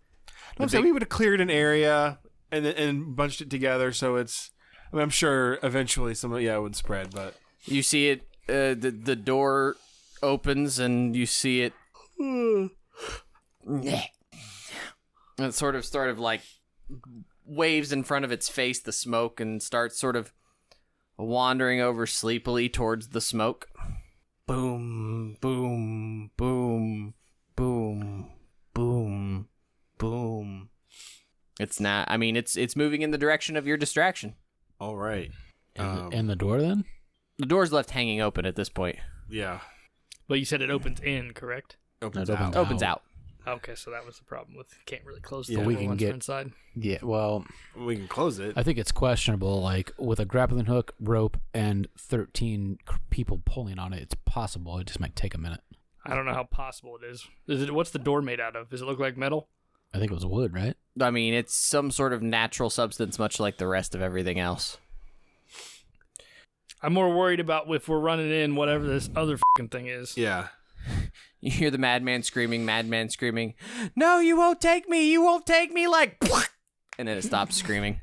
I'm saying we would have cleared an area and bunched it together, so it's. I mean, I'm sure eventually it would spread, but You see it. The door opens and you see it. It sort of like waves in front of its face the smoke and starts sort of wandering over sleepily towards the smoke. Boom, boom, boom, boom, boom, boom. It's not. I mean, it's moving in the direction of your distraction. all right. And the door then? The door's left hanging open at this point. Yeah. But you said it opens in, correct? Opens It out. opens Opens out. Okay, so that was the problem with can't really close the Yeah. door We can once get- we're inside. Yeah, well, We can close it. I think it's questionable. Like, with a grappling hook, rope, and 13 people pulling on it, it's possible. It just might take a minute. I don't know how possible it is. What's the door made out of? Does it look like metal? I think it was wood, right? I mean, it's some sort of natural substance, much like the rest of everything else. I'm more worried about if we're running in whatever this other fucking thing is. Yeah. You hear the madman screaming, "No, you won't take me! You won't take me!" Like, and then it stops screaming.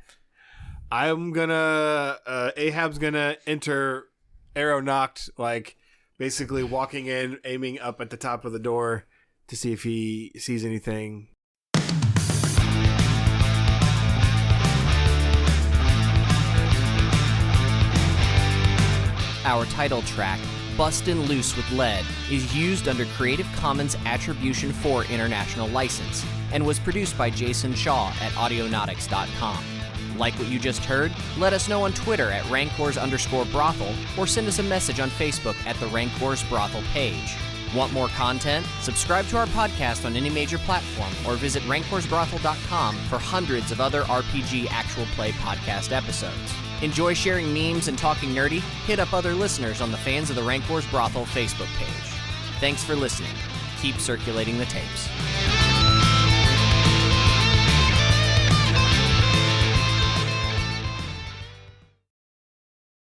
I'm gonna. Ahab's gonna enter arrow knocked, like basically walking in, aiming up at the top of the door to see if he sees anything. Our title track, Bustin' Loose with Lead, is used under Creative Commons Attribution 4 International License and was produced by Jason Shaw at Audionautics.com. Like what you just heard? Let us know on Twitter at Rancors_Brothel or send us a message on Facebook at the Rancors Brothel page. Want more content? Subscribe to our podcast on any major platform or visit rancorsbrothel.com for hundreds of other RPG actual play podcast episodes. Enjoy sharing memes and talking nerdy? Hit up other listeners on the Fans of the Rancors Brothel Facebook page. Thanks for listening. Keep circulating the tapes.